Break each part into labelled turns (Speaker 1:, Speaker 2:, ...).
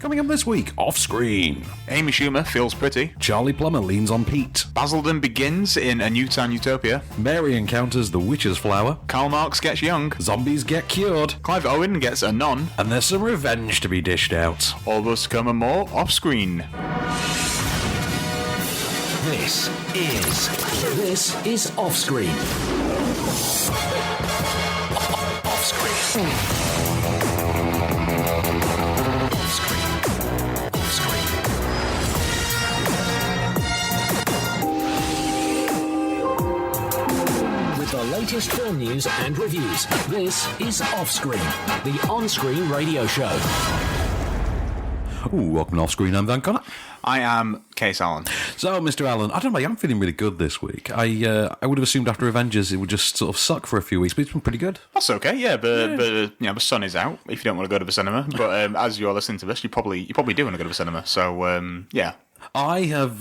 Speaker 1: Coming up this week, off-screen.
Speaker 2: Amy Schumer feels pretty.
Speaker 1: Charlie Plummer leans on Pete.
Speaker 2: Basildon begins in a new Town Utopia.
Speaker 1: Mary encounters the witch's flower.
Speaker 2: Karl Marx gets young.
Speaker 1: Zombies get cured.
Speaker 2: Clive Owen gets Anon.
Speaker 1: And there's some revenge to be dished out.
Speaker 2: All this come and more off-screen.
Speaker 3: This is Off-Screen. Off-Screen. With the latest film news and reviews, this is Off-Screen, the on-screen radio show.
Speaker 1: Ooh, welcome to Off-Screen. I'm Dan Connor.
Speaker 2: I am Kase Allen.
Speaker 1: So, Mr. Allen, I don't know, I'm feeling really good this week. I would have assumed after Avengers it would just sort of suck for a few weeks, but it's been pretty good.
Speaker 2: That's okay, yeah, but you know, the sun is out if you don't want to go to the cinema. But as you're listening to this, you probably do want to go to the cinema. So yeah.
Speaker 1: I've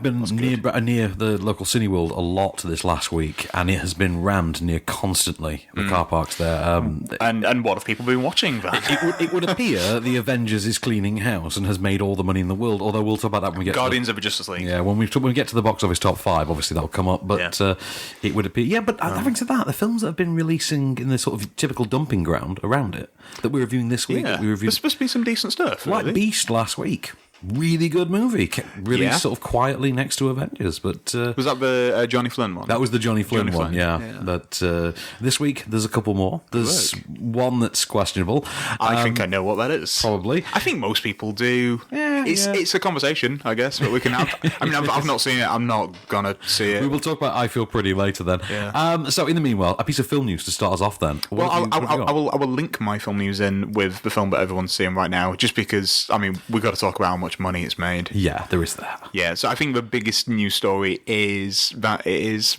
Speaker 1: been near the local Cineworld a lot this last week, and it has been rammed near constantly. The car parks there.
Speaker 2: And what have people been watching?
Speaker 1: It would appear the Avengers is cleaning house and has made all the money in the world. Although we'll talk about that when we get
Speaker 2: Guardians of the Justice League.
Speaker 1: Yeah, when we get to the box office top 5, obviously that'll come up. But it would appear. Yeah, but having said that, the films that have been releasing in the sort of typical dumping ground around it that we're reviewing this week,
Speaker 2: There's supposed to be some decent stuff.
Speaker 1: Like
Speaker 2: really.
Speaker 1: Beast last week. Really good movie. Really sort of quietly next to Avengers. But
Speaker 2: was that the Johnny Flynn one?
Speaker 1: That was the Johnny Flynn one, yeah. But this week, there's a couple more. There's one that's questionable.
Speaker 2: I think I know what that is.
Speaker 1: Probably.
Speaker 2: I think most people do. It's a conversation, I guess, but we can have... I mean, I've not seen it. I'm not going to see it.
Speaker 1: We will talk about I Feel Pretty later then.
Speaker 2: Yeah.
Speaker 1: So in the meanwhile, a piece of film news to start us off then.
Speaker 2: Well, I will link my film news in with the film that everyone's seeing right now, just because, I mean, we've got to talk about how much money it's made.
Speaker 1: Yeah, there is that.
Speaker 2: Yeah, so I think the biggest news story is that it is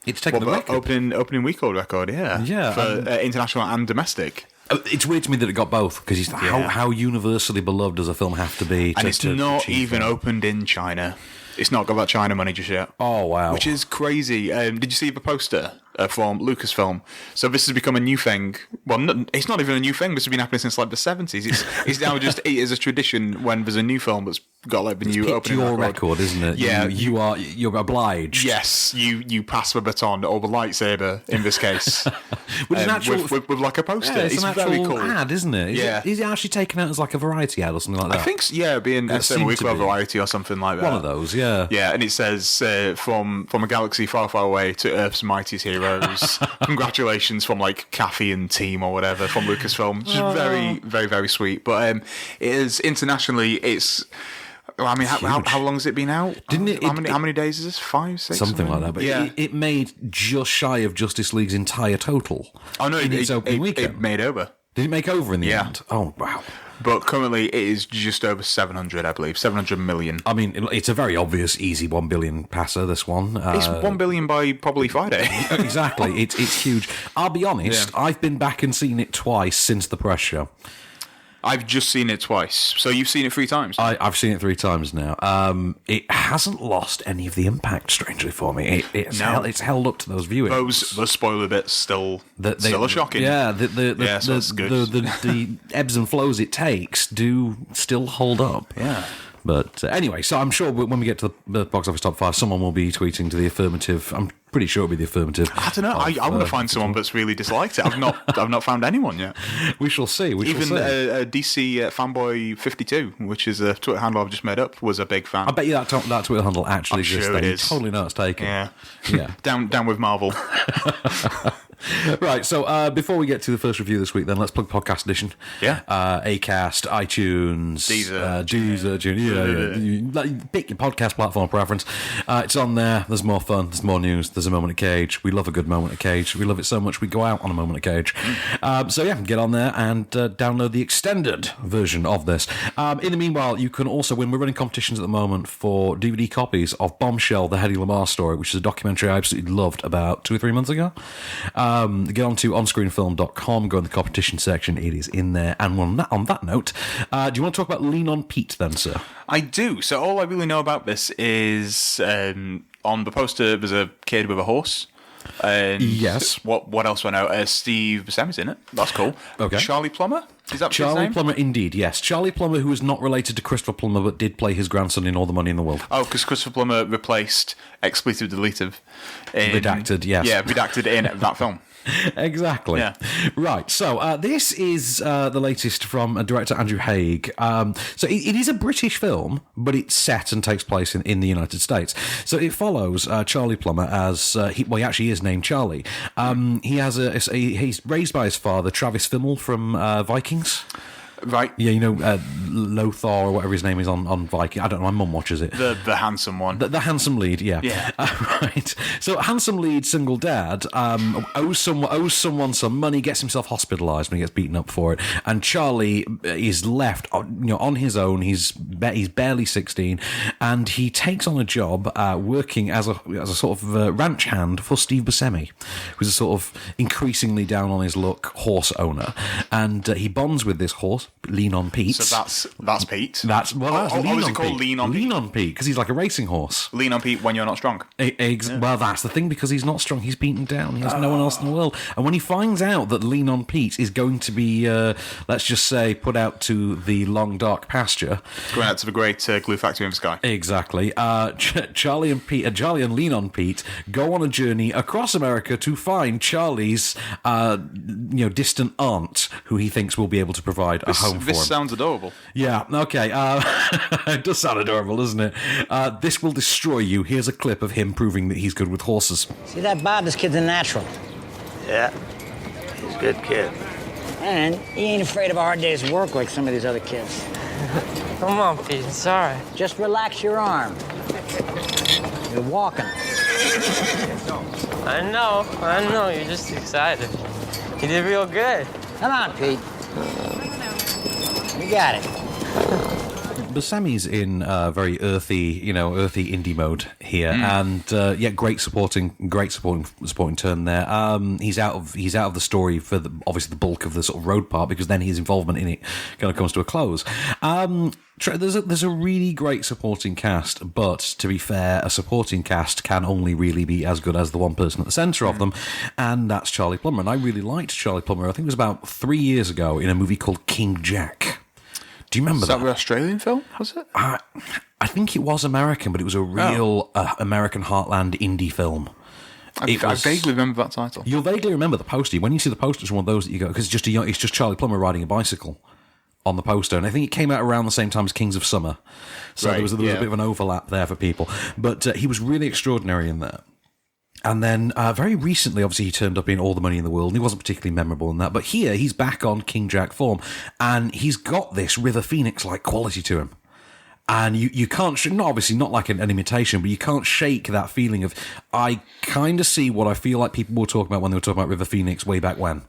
Speaker 1: it's taken the record.
Speaker 2: Opening weekend record, for international and domestic.
Speaker 1: It's weird to me that it got both, because how universally beloved does a film have to be?
Speaker 2: And it's not even opened in China. It's not got that China money just yet.
Speaker 1: Oh, wow.
Speaker 2: Which is crazy. Did you see the poster from Lucasfilm? So this has become a new thing. Well, it's not even a new thing. This has been happening since like the 70s. It's now just it is a tradition when there's a new film that's got like the new opening
Speaker 1: your record, isn't it?
Speaker 2: Yeah.
Speaker 1: You're obliged.
Speaker 2: Yes, you pass the baton or the lightsaber in this case.
Speaker 1: With an actual...
Speaker 2: with like a poster.
Speaker 1: Yeah, it's an actual
Speaker 2: very cool.
Speaker 1: ad, isn't it? Is it actually taken out as like a variety ad or something like that?
Speaker 2: I think so, yeah, being a weekly variety or something like that.
Speaker 1: One of those, yeah.
Speaker 2: Yeah, and it says from a galaxy far, far away to Earth's mightiest heroes. Congratulations from like Kathy and team or whatever from Lucasfilm. Which is very, very, very sweet. But it is internationally. It's. I mean, how long has it been out?
Speaker 1: Didn't it?
Speaker 2: How many days is this? 5, 6?
Speaker 1: Something like that. But it made just shy of Justice League's entire total.
Speaker 2: Oh no!
Speaker 1: In its opening weekend.
Speaker 2: It made over.
Speaker 1: Did it make over in the end? Oh wow!
Speaker 2: But currently, it is just over 700, I believe, 700 million.
Speaker 1: I mean, it's a very obvious, easy 1 billion passer. This one.
Speaker 2: It's 1 billion by probably Friday.
Speaker 1: Exactly. It's huge. I'll be honest. Yeah. I've been back and seen it twice since the press show.
Speaker 2: I've just seen it twice. So you've seen it 3 times?
Speaker 1: I've seen it 3 times now. It hasn't lost any of the impact, strangely, for me. It's held up to those viewings.
Speaker 2: Those spoiler bits still are shocking.
Speaker 1: Yeah, the ebbs and flows it takes do still hold up.
Speaker 2: Yeah.
Speaker 1: But anyway, so I'm sure when we get to the box office top 5, someone will be tweeting to the affirmative. I'm pretty sure it'll be the affirmative.
Speaker 2: I don't know. I want to find someone that's really disliked it. I've not found anyone yet.
Speaker 1: We shall see.
Speaker 2: Even DC fanboy 52, which is a Twitter handle I've just made up, was a big fan.
Speaker 1: I bet you that Twitter handle actually exists.
Speaker 2: Sure it is.
Speaker 1: Totally know it's taken.
Speaker 2: Yeah. Down with Marvel.
Speaker 1: Right, so before we get to the first review this week, then let's plug Podcast Edition.
Speaker 2: Yeah.
Speaker 1: Acast, iTunes, Deezer. Pick your podcast platform preference. It's on there. There's more fun. There's more news. There's a moment of Cage. We love a good moment of Cage. We love it so much we go out on a moment of Cage. So yeah, get on there and download the extended version of this. In the meanwhile, you can also win. We're running competitions at the moment for DVD copies of Bombshell, the Hedy Lamarr story, which is a documentary I absolutely loved about 2 or 3 months ago. Get on to onscreenfilm.com, go in the competition section, it is in there. And on that note, do you want to talk about Lean on Pete then, sir?
Speaker 2: I do. So all I really know about this is on the poster there's a kid with a horse.
Speaker 1: Yes.
Speaker 2: What else do I know? Steve Buscemi's in it. That's cool.
Speaker 1: Okay.
Speaker 2: Charlie Plummer? Is that his
Speaker 1: Charlie
Speaker 2: name?
Speaker 1: Plummer, indeed, yes. Charlie Plummer, who is not related to Christopher Plummer, but did play his grandson in All the Money in the World.
Speaker 2: Oh, because Christopher Plummer replaced expletive deletive.
Speaker 1: Redacted, yes.
Speaker 2: Yeah, redacted in that film.
Speaker 1: Exactly.
Speaker 2: Yeah.
Speaker 1: Right. So this is the latest from director Andrew Haigh. So it is a British film, but it's set and takes place in the United States. So it follows Charlie Plummer as he actually is named Charlie. He's raised by his father, Travis Fimmel from Vikings.
Speaker 2: Right.
Speaker 1: Yeah, you know, Lothar or whatever his name is on Viking. I don't know, my mum watches it.
Speaker 2: The handsome one.
Speaker 1: The handsome lead, yeah.
Speaker 2: Yeah.
Speaker 1: Right. So, handsome lead, single dad, owes someone some money, gets himself hospitalised when he gets beaten up for it. And Charlie is left, on his own. He's barely 16, and he takes on a job working as a sort of ranch hand for Steve Buscemi, who's a sort of increasingly down on his luck horse owner. And he bonds with this horse, Lean on Pete.
Speaker 2: So that's Pete.
Speaker 1: That's Lean on
Speaker 2: is it called
Speaker 1: Pete.
Speaker 2: Lean on Pete?
Speaker 1: Lean on Pete, because he's like a racing horse.
Speaker 2: Lean on Pete when you're not strong.
Speaker 1: Well, that's the thing, because he's not strong. He's beaten down. He has no one else in the world. And when he finds out that Lean on Pete is going to be, let's just say, put out to the long, dark pasture.
Speaker 2: Going out to the great glue factory in the sky.
Speaker 1: Exactly. Charlie and Lean on Pete go on a journey across America to find Charlie's, distant aunt, who he thinks will be able to provide a home for him.
Speaker 2: This sounds adorable.
Speaker 1: Yeah, okay. It does sound adorable, doesn't it? This will destroy you. Here's a clip of him proving that he's good with horses.
Speaker 4: See that Bob? This kid's a natural.
Speaker 5: Yeah, he's a good kid.
Speaker 4: And he ain't afraid of a hard day's work like some of these other kids.
Speaker 6: Come on, Pete, it's all right.
Speaker 4: Just relax your arm. You're walking.
Speaker 6: I know, you're just excited. You did real good.
Speaker 4: Come on, Pete. You got it.
Speaker 1: Buscemi's in very earthy indie mode here, and great supporting turn there. He's out of the story for obviously the bulk of the sort of road part, because then his involvement in it kind of comes to a close. There's a really great supporting cast, but to be fair, a supporting cast can only really be as good as the one person at the centre of them, and that's Charlie Plummer. And I really liked Charlie Plummer. I think it was about 3 years ago in a movie called King Jack. Do you remember that?
Speaker 2: Is that an Australian film, was it?
Speaker 1: I think it was American, but it was a real American heartland indie film.
Speaker 2: I vaguely remember that title.
Speaker 1: You'll vaguely remember the poster. When you see the poster, it's one of those that you go, because it's just Charlie Plummer riding a bicycle on the poster. And I think it came out around the same time as Kings of Summer. So there was a bit of an overlap there for people. But he was really extraordinary in that. And then very recently, obviously, he turned up in All the Money in the World, and he wasn't particularly memorable in that. But here, he's back on King Jack form, and he's got this River Phoenix-like quality to him. And you can't, obviously not like an imitation, but you can't shake that feeling of, I kind of see what I feel like people were talking about when they were talking about River Phoenix way back when.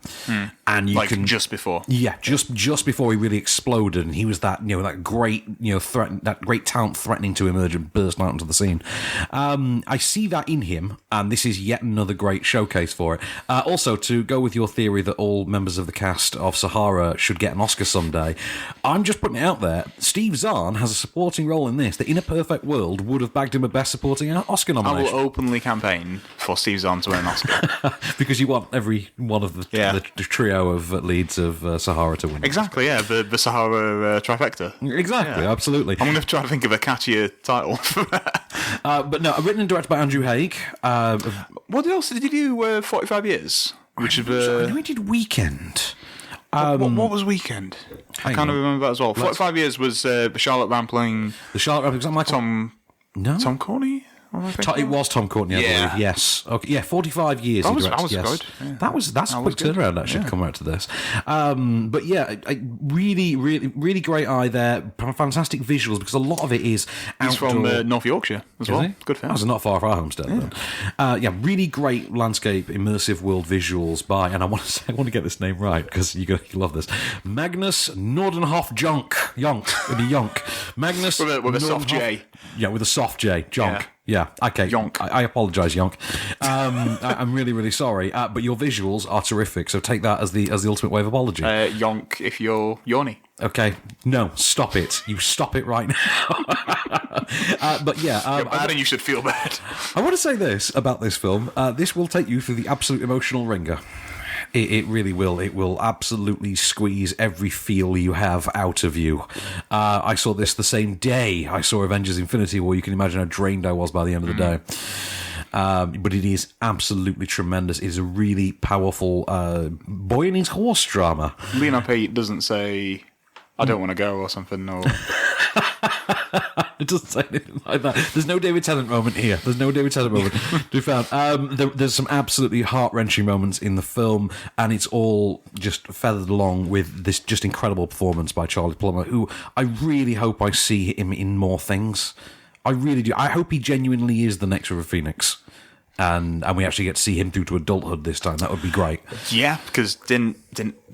Speaker 1: And you can
Speaker 2: just before.
Speaker 1: Yeah, just before he really exploded, and he was that, that great, that great talent threatening to emerge and burst out into the scene. I see that in him, and this is yet another great showcase for it. Also, to go with your theory that all members of the cast of Sahara should get an Oscar someday, I'm just putting it out there. Steve Zahn has a supporting role in this that in a perfect world would have bagged him a Best Supporting Oscar nomination.
Speaker 2: I will openly campaign for Steve Zahn to win an Oscar.
Speaker 1: Because you want every one of the trio of leads of Sahara to win.
Speaker 2: Exactly, yeah, the Sahara trifecta.
Speaker 1: Exactly, absolutely.
Speaker 2: I'm going to try to think of a catchier title.
Speaker 1: But no, written and directed by Andrew Haigh.
Speaker 2: What else did he do? 45 Years? Which
Speaker 1: I know he did Weekend.
Speaker 2: What was Weekend? I can't remember that as well. 45 Years was the Charlotte Rampling.
Speaker 1: The Charlotte Rampling. Was that Michael?
Speaker 2: Tom Courtney?
Speaker 1: It was Tom Courtney, I believe. Yes. Okay. Yeah, 45 years.
Speaker 2: That was
Speaker 1: yes.
Speaker 2: good. Yeah.
Speaker 1: That's a quick turnaround, actually, to come out to this. But yeah, really, really, really great eye there. Fantastic visuals, because a lot of it is outdoor.
Speaker 2: He's from North Yorkshire as well. Good film.
Speaker 1: That's not far from our homestead. Then. Really great landscape, immersive world visuals by, and I want to get this name right because you love this. Magnus Nordenhoff Jonk. It'd be Yonk. Magnus.
Speaker 2: With a soft J.
Speaker 1: Yeah, with a soft J. Jonk. Yeah, okay.
Speaker 2: Yonk.
Speaker 1: I apologise, Yonk. I'm really, really sorry. But your visuals are terrific, so take that as the ultimate way of apology.
Speaker 2: Yonk if you're yawny.
Speaker 1: Okay. No, stop it. You stop it right now. But yeah.
Speaker 2: You're bad and you should feel bad.
Speaker 1: I want to say this about this film. This will take you through the absolute emotional ringer. It really will. It will absolutely squeeze every feel you have out of you. I saw this the same day I saw Avengers Infinity War. You can imagine how drained I was by the end of the day. But it is absolutely tremendous. It is a really powerful boy and his horse drama.
Speaker 2: Lena Pate doesn't say, I don't want to go or something. Or...
Speaker 1: It doesn't say anything like that. There's no David Tennant moment here. There's no David Tennant moment to be found. There's some absolutely heart-wrenching moments in the film, and it's all just feathered along with this just incredible performance by Charlie Plummer, who I really hope I see him in more things. I really do. I hope he genuinely is the next River Phoenix. And we actually get to see him through to adulthood this time. That would be great.
Speaker 2: Yeah, because didn't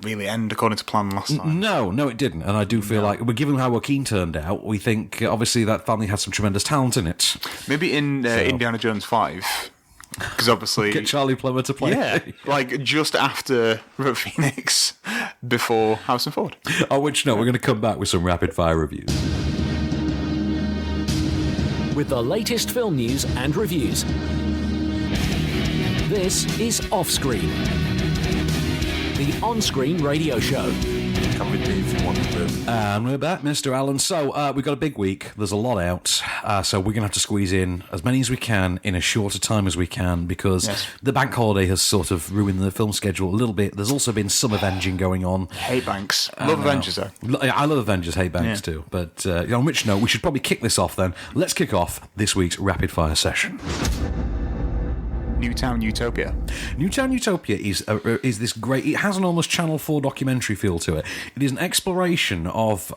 Speaker 2: really end according to plan last time.
Speaker 1: No, it didn't. And I do feel like, given how Joaquin turned out, we think obviously that family had some tremendous talent in it.
Speaker 2: Maybe in Indiana Jones 5, because obviously
Speaker 1: get Charlie Plummer to play.
Speaker 2: Yeah, like just after River Phoenix, before Harrison Ford.
Speaker 1: On which note, we're going to come back with some rapid fire reviews.
Speaker 3: With the latest film news and reviews. This is Offscreen, the on-screen radio show.
Speaker 7: Come with me if you want to live.
Speaker 1: And we're back, Mr. Allen. So we've got a big week. There's a lot out. So we're going to have to squeeze in as many as we can in as short a time as we can because the bank holiday has sort of ruined the film schedule a little bit. There's also been some Avenging going on.
Speaker 2: Hate Banks. Love Avengers, though.
Speaker 1: I love Avengers, hate Banks too. But on which note, we should probably kick this off then. Let's kick off this week's rapid fire session.
Speaker 2: Town Utopia.
Speaker 1: Town Utopia is this great... It has an almost Channel 4 documentary feel to it. It is an exploration of...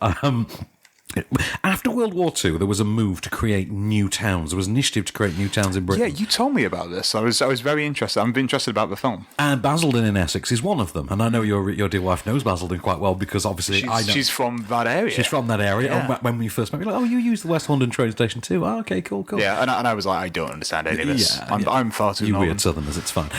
Speaker 1: After World War II, there was a move to create new towns. There was an initiative to create new towns in Britain.
Speaker 2: Yeah, you told me about this. I was very interested. I'm interested about the film.
Speaker 1: And Basildon in Essex is one of them. And I know your dear wife knows Basildon quite well because obviously I know...
Speaker 2: She's from that area.
Speaker 1: She's from that area.
Speaker 2: Yeah.
Speaker 1: And when we first met, we were like, oh, you use the West London train station too? Oh, okay, cool.
Speaker 2: Yeah, and I was like, I don't understand any of this. I'm far too northern.
Speaker 1: You weird Southerners, it's fine.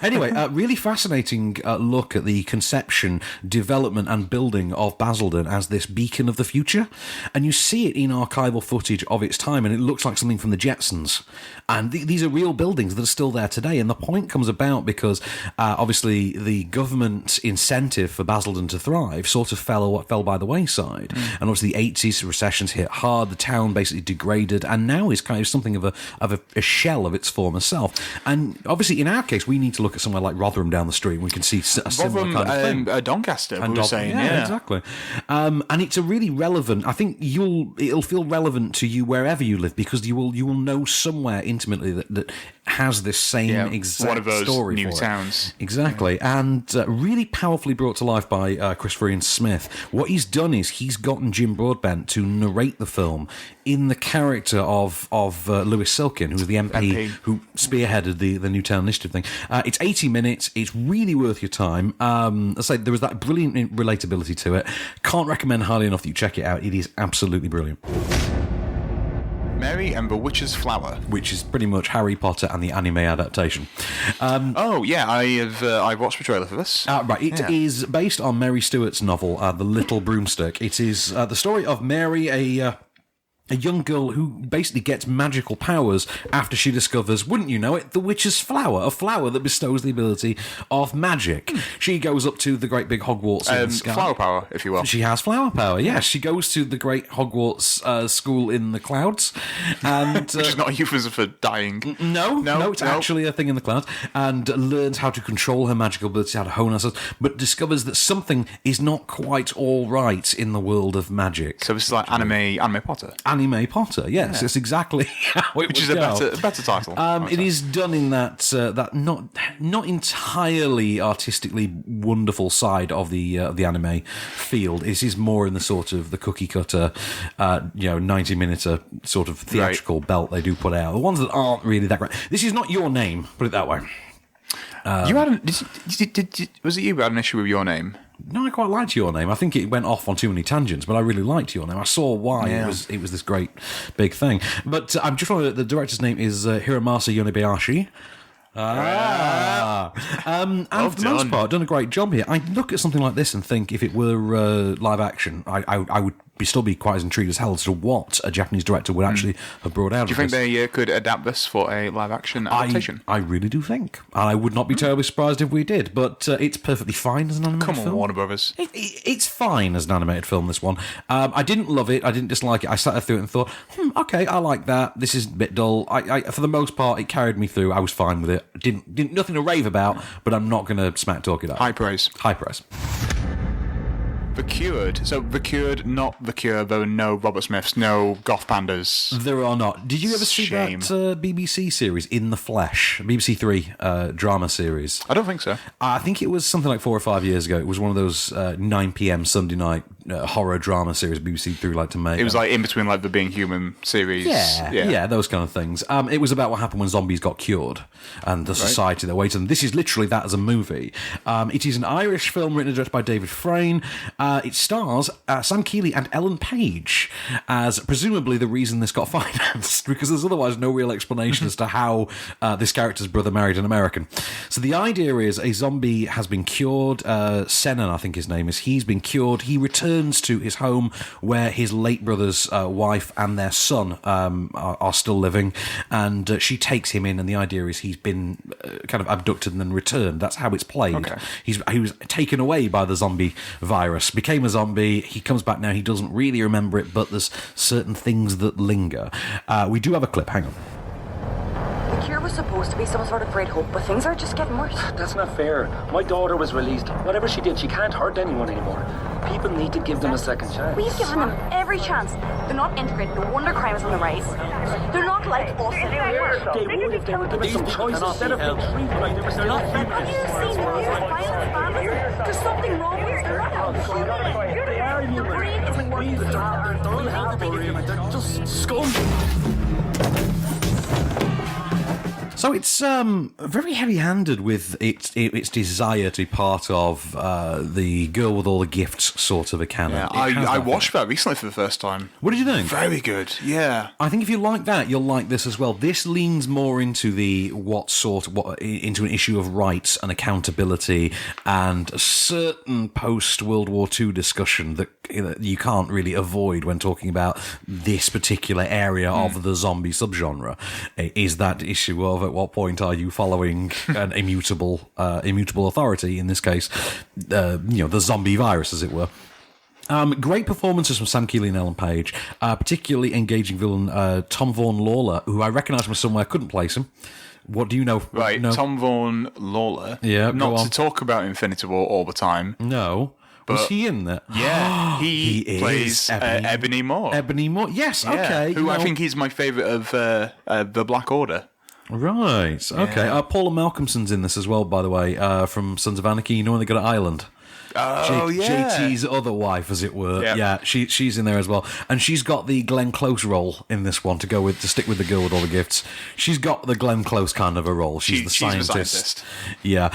Speaker 1: Anyway, really fascinating look at the conception, development and building of Basildon as this beacon of the future. And you see it in archival footage of its time, and it looks like something from the Jetsons. And these are real buildings that are still there today. And the point comes about because, obviously, the government incentive for Basildon to thrive sort of fell by the wayside. And obviously, the 80s recessions hit hard. The town basically degraded, and now is kind of something of a shell of its former self. And obviously, in our case, we need to look at somewhere like Rotherham down the street, and we can see a similar kind of thing.
Speaker 2: Doncaster,
Speaker 1: and
Speaker 2: we were saying,
Speaker 1: yeah, exactly. And it's a really relevant. I think it'll feel relevant to you wherever you live because you will know somewhere intimately that has this same exact
Speaker 2: one of those
Speaker 1: story
Speaker 2: new
Speaker 1: for
Speaker 2: towns.
Speaker 1: It. Exactly, and really powerfully brought to life by Christopher Ian Smith. What he's done is he's gotten Jim Broadbent to narrate the film in the character of Lewis Silkin, who was the MP who spearheaded the Newtown Initiative thing. It's 80 minutes. It's really worth your time. I say there was that brilliant relatability to it. Can't recommend highly enough that you check it out. It is absolutely brilliant.
Speaker 2: Mary and the Witch's Flower,
Speaker 1: which is pretty much Harry Potter and the anime adaptation.
Speaker 2: I've watched the trailer for this.
Speaker 1: Right, it is based on Mary Stuart's novel, The Little Broomstick. It is the story of Mary, a young girl who basically gets magical powers after she discovers, wouldn't you know it, the witch's flower, a flower that bestows the ability of magic. She goes up to the great big Hogwarts in the sky.
Speaker 2: Flower power, if you will.
Speaker 1: She has flower power, yes. She goes to the great Hogwarts school in the clouds. And
Speaker 2: which is not a euphemism for dying.
Speaker 1: No, it's actually a thing in the clouds. And learns how to control her magical ability, how to hone herself, but discovers that something is not quite all right in the world of magic.
Speaker 2: So this is like Anime Potter.
Speaker 1: Anime Potter, yes, it's exactly how it
Speaker 2: which is
Speaker 1: go.
Speaker 2: a better title.
Speaker 1: It is done in that not entirely artistically wonderful side of the anime field. It is more in the sort of the cookie cutter, 90-minute sort of theatrical belt they do put out. The ones that aren't really that great. This is not Your Name, put it that way.
Speaker 2: You had was it you who had an issue with Your Name?
Speaker 1: No, I quite liked Your Name. I think it went off on too many tangents, but I really liked Your Name. I saw why it was this great big thing. But I'm just wondering, the director's name is Hiromasa Yonebayashi. And for the most part, done a great job here. I look at something like this and think if it were live action, I would still be quite as intrigued as hell as to what a Japanese director would actually have brought out.
Speaker 2: Do you think they could adapt this for a live action adaptation?
Speaker 1: I really do think. I would not be terribly surprised if we did, but it's perfectly fine as an animated film.
Speaker 2: Come on, Warner Brothers.
Speaker 1: It's fine as an animated film, this one. I didn't love it. I didn't dislike it. I sat through it and thought, okay, I like that. This is a bit dull. I for the most part, it carried me through. I was fine with it. Didn't nothing to rave about, but I'm not going to smack talk it up.
Speaker 2: High praise.
Speaker 1: High praise.
Speaker 2: The Cured. So The Cured, not The Cure. There were no Robert Smiths, no Goth Pandas.
Speaker 1: There are not. Did you ever see that BBC series, In the Flesh? BBC Three drama series?
Speaker 2: I don't think so.
Speaker 1: I think it was something like 4 or 5 years ago. It was one of those 9 p.m. Sunday night horror drama series BBC Three like to make.
Speaker 2: It was like in between like the Being Human series.
Speaker 1: Yeah, those kind of things. It was about what happened when zombies got cured and the society that waited. And this is literally that as a movie. It is an Irish film written and directed by David Frayne. It stars Sam Keeley and Ellen Page as presumably the reason this got financed, because there's otherwise no real explanation as to how this character's brother married an American. So the idea is a zombie has been cured. Senan, I think his name is. He's been cured. He returns to his home where his late brother's wife and their son are still living, and she takes him in, and the idea is he's been kind of abducted and then returned. That's how it's played.
Speaker 2: Okay.
Speaker 1: He was taken away by the zombie virus, became a zombie. He comes back now. He doesn't really remember it, but there's certain things that linger. We do have a clip. Hang on.
Speaker 8: The cure was supposed to be some sort of great hope, but things are just getting worse.
Speaker 9: That's not fair. My daughter was released. Whatever she did, she can't hurt anyone anymore. People need to give them a second chance.
Speaker 8: We've given them every chance. They're not integrated. No wonder crime is on the rise. They're not like us anymore.
Speaker 9: They would if they were given some choice instead of being treated like they're not
Speaker 8: Have you seen the news? Violence, vandalism? There's something wrong with them.
Speaker 9: They are
Speaker 8: The
Speaker 9: human.
Speaker 8: brain isn't working.
Speaker 9: They're unhealthy. They're just scum.
Speaker 1: So it's very heavy-handed with its desire to be part of the girl with all the gifts sort of a canon.
Speaker 2: Yeah, I watched that recently for the first time.
Speaker 1: What did you think?
Speaker 2: Very good, yeah.
Speaker 1: I think if you like that, you'll like this as well. This leans more into into an issue of rights and accountability and a certain post-World War II discussion that you can't really avoid when talking about this particular area of the zombie subgenre. Is that issue of at what point are you following an immutable authority? In this case, the zombie virus, as it were. Great performances from Sam Keeley and Ellen Page, particularly engaging villain Tom Vaughan Lawler, who I recognise from somewhere, couldn't place him. What do you know?
Speaker 2: Right,
Speaker 1: no.
Speaker 2: Tom Vaughan Lawler.
Speaker 1: Yeah,
Speaker 2: not to talk about Infinity War all the time.
Speaker 1: No. Was he in that?
Speaker 2: Yeah, he plays Ebony Moore.
Speaker 1: Ebony Moore, yes,
Speaker 2: Yeah,
Speaker 1: okay.
Speaker 2: who I think is my favourite of the Black Order.
Speaker 1: Right, okay. Paula Malcolmson's in this as well, by the way, from Sons of Anarchy. You know when they go to Ireland?
Speaker 2: Oh, yeah.
Speaker 1: JT's other wife, as it were.
Speaker 2: Yep.
Speaker 1: Yeah, she's in there as well. And she's got the Glenn Close role in this one to stick with the girl with all the gifts. She's got the Glenn Close kind of a role. She's the scientist. Yeah.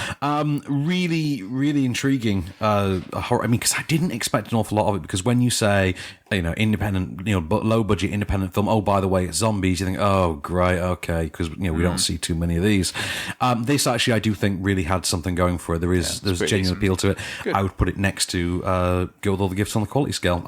Speaker 1: Really, really intriguing horror. I mean, because I didn't expect an awful lot of it, because when you say, independent, but low budget independent film, oh, by the way, it's zombies, you think, oh, great, okay, because, we don't see too many of these. This actually, I do think, really had something going for it. There's genuine appeal to it.
Speaker 2: Good.
Speaker 1: I would put it next to Go With All the Gifts on the quality scale.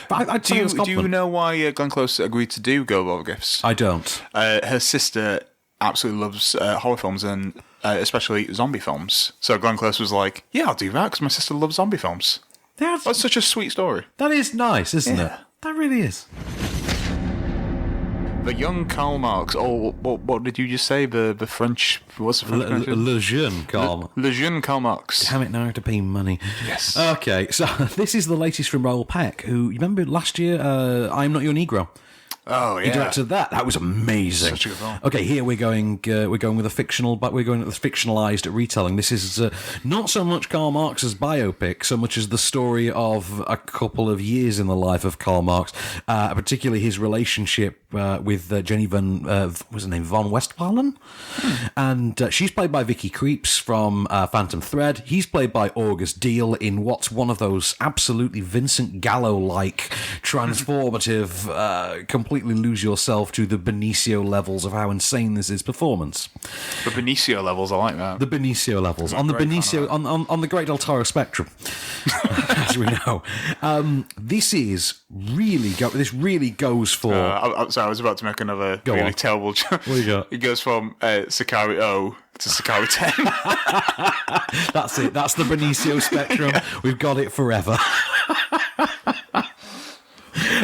Speaker 1: But
Speaker 2: do you know why Glenn Close agreed to do Go With All the Gifts?
Speaker 1: I don't.
Speaker 2: Her sister absolutely loves horror films and especially zombie films. So Glenn Close was like, yeah, I'll do that because my sister loves zombie films. That's such a sweet story.
Speaker 1: That is nice, isn't it? That really is.
Speaker 2: The Young Karl Marx. Oh, what did you just say? The French. What's the French pronunciation?
Speaker 1: Le Jeune Karl.
Speaker 2: Le Jeune Karl Marx.
Speaker 1: Damn it, now I have to pay money.
Speaker 2: Yes.
Speaker 1: Okay, so this is the latest from Raoul Peck, who, you remember last year, I'm Not Your Negro?
Speaker 2: Oh, yeah.
Speaker 1: He directed that. That was amazing.
Speaker 2: Such a good film.
Speaker 1: Okay, here we're going with a fictional, but we're going with the fictionalized retelling. This is not so much Karl Marx's biopic, so much as the story of a couple of years in the life of Karl Marx, particularly his relationship with Jenny von Westphalen, and she's played by Vicky Creeps from Phantom Thread. He's played by August Deal in what's one of those absolutely Vincent Gallo-like, transformative, completely lose yourself to the Benicio levels of how insane this is performance.
Speaker 2: The Benicio levels, I like that.
Speaker 1: The Benicio levels on the Benicio on the Great Del Toro spectrum, as we know. This really goes for.
Speaker 2: So I was about to make another
Speaker 1: Go
Speaker 2: really
Speaker 1: on.
Speaker 2: terrible joke.
Speaker 1: What do you got?
Speaker 2: It goes from Sicario to Sicario 10.
Speaker 1: That's it. That's the Benicio spectrum. We've got it forever.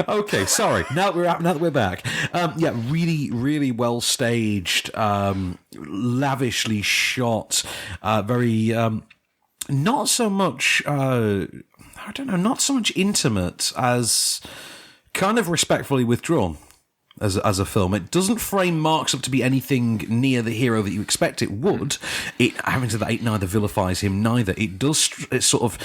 Speaker 1: Okay, sorry. Now that we're back. Really well staged, lavishly shot, very not so much. Not so much intimate as kind of respectfully withdrawn. As a film, it doesn't frame Marx up to be anything near the hero that you expect it would. Having said that, it neither vilifies him, neither. It does sort of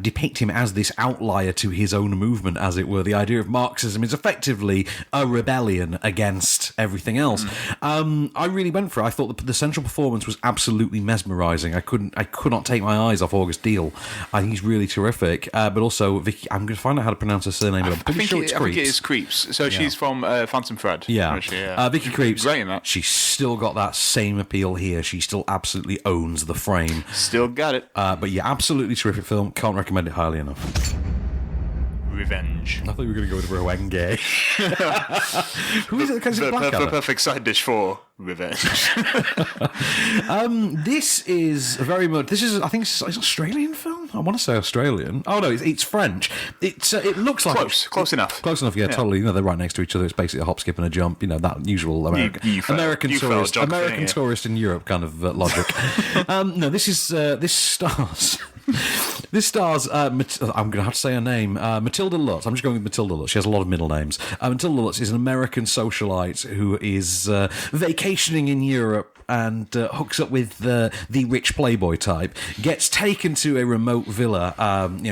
Speaker 1: depict him as this outlier to his own movement, as it were. The idea of Marxism is effectively a rebellion against everything else. I really went for it. I thought the central performance was absolutely mesmerising. I could not take my eyes off August Deal. I think he's really terrific. But also Vicky, I'm going to find out how to pronounce her surname. But I'm pretty sure it's Creeps.
Speaker 2: I think it is Creeps. So she's from Phantom Thread.
Speaker 1: Yeah. Vicky Creeps.
Speaker 2: Great in that.
Speaker 1: She's still got that same appeal here. She still absolutely owns the frame.
Speaker 2: Still got it.
Speaker 1: But yeah, absolutely terrific film. Can't recommend it highly enough.
Speaker 2: Revenge.
Speaker 1: I thought you were going to go with Rwenge. Who is it? Because it's Blackadder.
Speaker 2: The perfect side dish for revenge.
Speaker 1: This is very much. This is, I think, it's an Australian film. I want to say Australian. Oh no, it's French. It looks like
Speaker 2: close enough.
Speaker 1: Close enough. Yeah, totally. You know, they're right next to each other. It's basically a hop, skip, and a jump. You know, that usual American tourist in Europe kind of logic. No, this stars. This stars, I'm going to have to say her name, Matilda Lutz. I'm just going with Matilda Lutz. She has a lot of middle names. Matilda Lutz is an American socialite who is vacationing in Europe and hooks up with the rich playboy type, gets taken to a remote villa,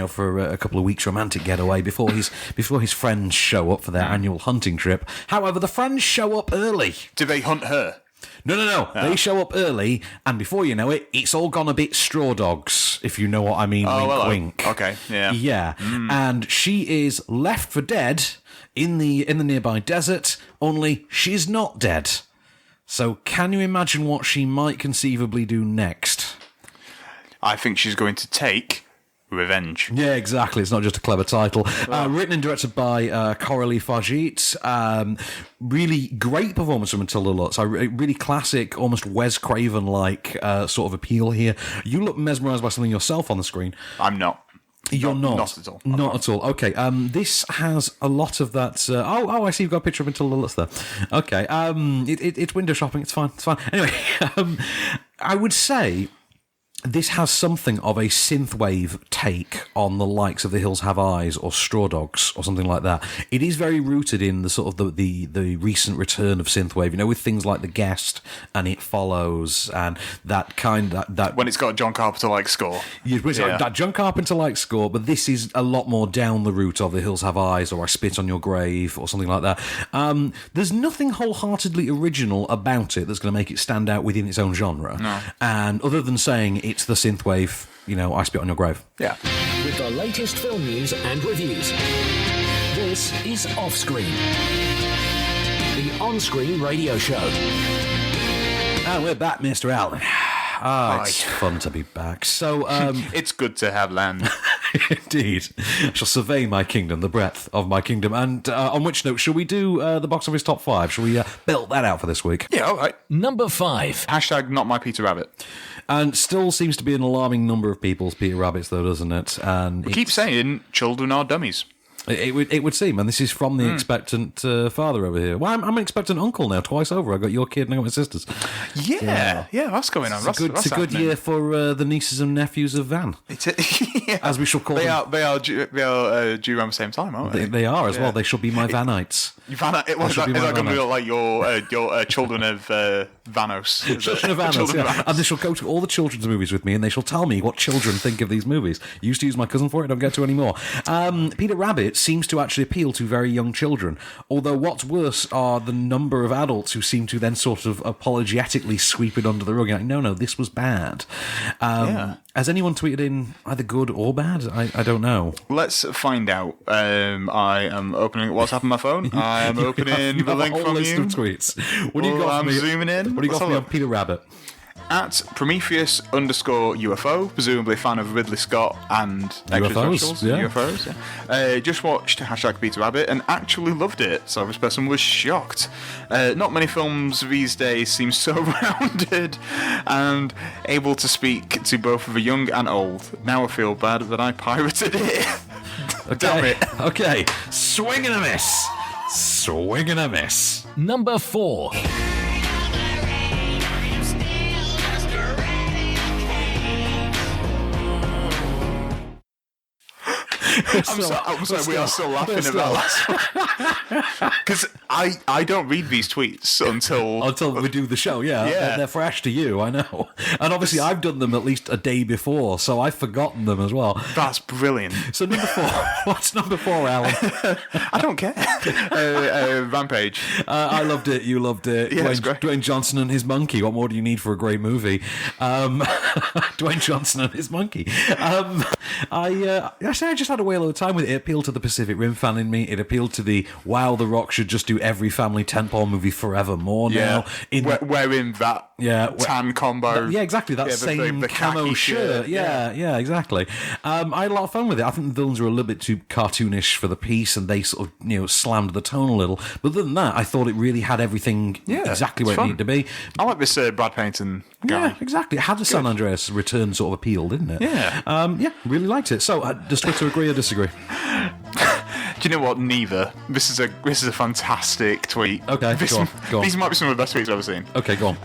Speaker 1: for a couple of weeks romantic getaway before his friends show up for their annual hunting trip. However, the friends show up early.
Speaker 2: Do they hunt her?
Speaker 1: No. They show up early, and before you know it, it's all gone a bit straw dogs, if you know what I mean. Wink.
Speaker 2: Okay, yeah.
Speaker 1: Yeah. And she is left for dead in the nearby desert, only she's not dead. So can you imagine what she might conceivably do next?
Speaker 2: I think she's going to take revenge.
Speaker 1: Yeah, exactly. It's not just a clever title. Written and directed by Coralie Fajit. Really great performance from Matilda Lutz. Really classic, almost Wes Craven-like sort of appeal here. You look mesmerised by something yourself on the screen.
Speaker 2: I'm not.
Speaker 1: You're not.
Speaker 2: Not at all.
Speaker 1: Not at all. Okay. This has a lot of that. I see you've got a picture of Matilda Lutz there. Okay. It's window shopping. It's fine. Anyway, I would say this has something of a synthwave take on the likes of The Hills Have Eyes or Straw Dogs or something like that. It is very rooted in the sort of the recent return of synthwave, with things like The Guest and It Follows and that kind that
Speaker 2: when it's got a John Carpenter-like score.
Speaker 1: That John Carpenter-like score, but this is a lot more down the route of The Hills Have Eyes or I Spit on Your Grave or something like that. There's nothing wholeheartedly original about it that's going to make it stand out within its own genre.
Speaker 2: No.
Speaker 1: And other than saying it's the synthwave, I Spit on Your Grave.
Speaker 2: Yeah.
Speaker 3: With the latest film news and reviews, this is Offscreen, the on-screen radio show.
Speaker 1: And we're back, Mr. Allen. It's fun to be back. So,
Speaker 2: it's good to have land.
Speaker 1: Indeed. I shall survey my kingdom, the breadth of my kingdom. And on which note, shall we do the box office top 5? Shall we belt that out for this week?
Speaker 2: Yeah, all right.
Speaker 3: Number 5.
Speaker 2: # not my Peter Rabbit.
Speaker 1: And still seems to be an alarming number of people's Peter Rabbits, though, doesn't it? And
Speaker 2: we keep saying children are dummies.
Speaker 1: It would seem, and this is from the expectant father over here. Well, I'm an expectant uncle now, twice over. I got your kid and I got my sister's.
Speaker 2: Yeah, that's going on.
Speaker 1: It's a good year for the nieces and nephews of Van, as we shall call them.
Speaker 2: They are due around the same time, aren't they?
Speaker 1: They are as well. They shall be my Vanites.
Speaker 2: Is that going to be like your children of Vanos?
Speaker 1: Children of Vanos, yeah. And they shall go to all the children's movies with me, and they shall tell me what children think of these movies. Used to use my cousin for it, don't get to anymore. Peter Rabbit seems to actually appeal to very young children, although what's worse are the number of adults who seem to then sort of apologetically sweep it under the rug. Like, no, this was bad. Has anyone tweeted in either good or bad? I don't know.
Speaker 2: Let's find out. I am opening WhatsApp on my phone. I am opening the link from
Speaker 1: list
Speaker 2: you.
Speaker 1: Of tweets. What do you got
Speaker 2: I'm zooming in.
Speaker 1: What do you got for me on Peter Rabbit?
Speaker 2: At Prometheus_UFO, presumably a fan of Ridley Scott and
Speaker 1: UFOs, yeah.
Speaker 2: UFOs, yeah. Just watched #Peter Rabbit and actually loved it. So this person was shocked. Not many films these days seem so rounded and able to speak to both the young and old. Now I feel bad that I pirated it. Damn it.
Speaker 1: Okay, swing and a miss. Swing and a miss.
Speaker 3: Number 4.
Speaker 2: I'm sorry, we are still laughing about that. Because I don't read these tweets until
Speaker 1: we do the show, yeah. They're fresh to you, I know. And obviously I've done them at least a day before, so I've forgotten them as well.
Speaker 2: That's brilliant.
Speaker 1: So number 4. What's number 4, Alan?
Speaker 2: I don't care. Rampage.
Speaker 1: I loved it, you loved it.
Speaker 2: Yeah, it's great.
Speaker 1: Dwayne Johnson and his monkey. What more do you need for a great movie? Dwayne Johnson and his monkey. I just had a whale of a time with it. It appealed to the Pacific Rim fan in me. It appealed to the The Rock should just do every family tentpole movie forevermore now.
Speaker 2: Wearing that tan combo.
Speaker 1: Exactly. That same
Speaker 2: the
Speaker 1: camo shirt. Yeah, exactly. I had a lot of fun with it. I think the villains were a little bit too cartoonish for the piece, and they sort of slammed the tone a little. But other than that, I thought it really had everything exactly where it needed to be.
Speaker 2: I like this Brad Payton guy.
Speaker 1: Yeah, exactly. It had the San Andreas return sort of appeal, didn't it?
Speaker 2: Yeah.
Speaker 1: Really liked it. So, does Twitter agree or disagree?
Speaker 2: Do you know what? Neither. This is a fantastic tweet.
Speaker 1: Okay, go on.
Speaker 2: These might be some of the best tweets I've ever seen.
Speaker 1: Okay, go on.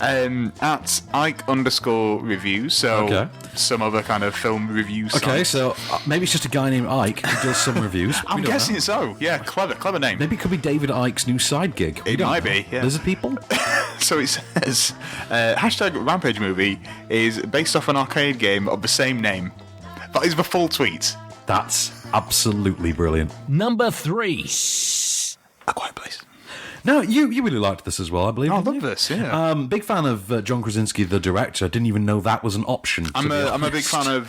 Speaker 2: At Ike_reviews, so some other kind of film review site.
Speaker 1: Okay, so maybe it's just a guy named Ike who does some reviews.
Speaker 2: I'm guessing so. Yeah, clever name.
Speaker 1: Maybe it could be David Ike's new side gig.
Speaker 2: It might be, yeah.
Speaker 1: Lizard people?
Speaker 2: So it says, #Rampage movie is based off an arcade game of the same name. That is the full tweet.
Speaker 1: That's absolutely brilliant.
Speaker 3: Number 3.
Speaker 2: A Quiet Place.
Speaker 1: No, you really liked this as well, I believe.
Speaker 2: I love this, yeah.
Speaker 1: Big fan of John Krasinski, the director. Didn't even know that was an option.
Speaker 2: I'm a big fan of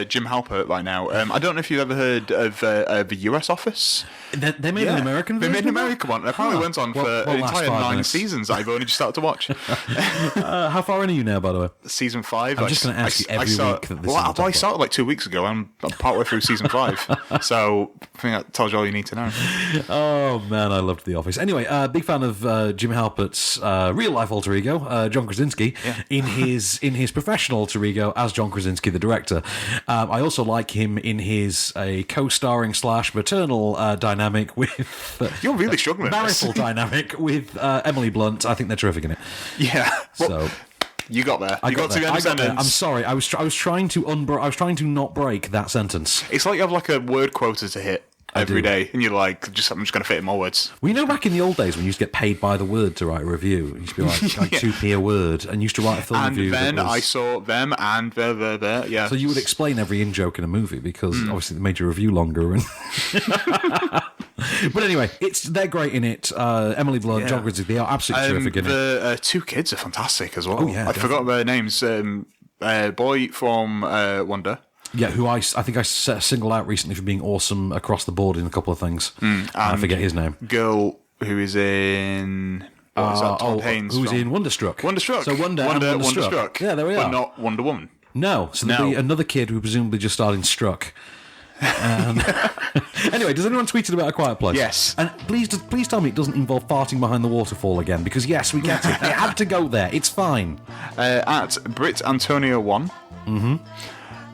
Speaker 2: Jim Halpert right now. I don't know if you've ever heard of the US Office.
Speaker 1: They made an American version?
Speaker 2: They made an American one. It apparently went on for an entire 9 seasons that I've only just started to watch.
Speaker 1: How far in are you now, by the way?
Speaker 2: Season 5.
Speaker 1: I'm just going to ask you every week that this is
Speaker 2: I started like 2 weeks ago. I'm partway through season 5. So I think that tells you all you need to know.
Speaker 1: Oh, man, I loved The Office. Anyway, big fan of Jim Halpert's real-life alter ego, John Krasinski, in his professional alter ego as John Krasinski, the director. I also like him in his co-starring / maternal dynamic with...
Speaker 2: You're really struggling
Speaker 1: marital dynamic with Emily Blunt. I think they're terrific in it.
Speaker 2: Yeah.
Speaker 1: So...
Speaker 2: You got there.
Speaker 1: I got to the end of the sentence. I'm sorry. I was trying to not break that sentence.
Speaker 2: It's like you have like a word quota to hit every day, and you're like, I'm just going to fit in more words.
Speaker 1: We know back in the old days when you used to get paid by the word to write a review. It used to be like 2p a word, and you used to write a film review.
Speaker 2: And then I saw them and there. Yeah.
Speaker 1: So you would explain every in-joke in a movie because obviously they made your review longer. And but anyway, they're great in it. Emily Blunt, John Krasinski, they are absolutely terrific in it.
Speaker 2: The 2 kids are fantastic as well.
Speaker 1: Oh, yeah,
Speaker 2: I forgot their names. Boy from Wonder.
Speaker 1: Yeah, who I think I singled out recently for being awesome across the board in a couple of things. I forget his name.
Speaker 2: Girl who is in... Todd Haynes
Speaker 1: who's in Wonderstruck.
Speaker 2: Wonderstruck.
Speaker 1: So and Wonderstruck. Yeah, there we are.
Speaker 2: But not Wonder Woman.
Speaker 1: No, so there'll be another kid who presumably just starred in Struck. Anyway, does anyone tweet about A Quiet Place?
Speaker 2: Yes.
Speaker 1: And please tell me it doesn't involve farting behind the waterfall again, because yes, we get it. It had to go there. It's fine.
Speaker 2: At Brit Antonio 1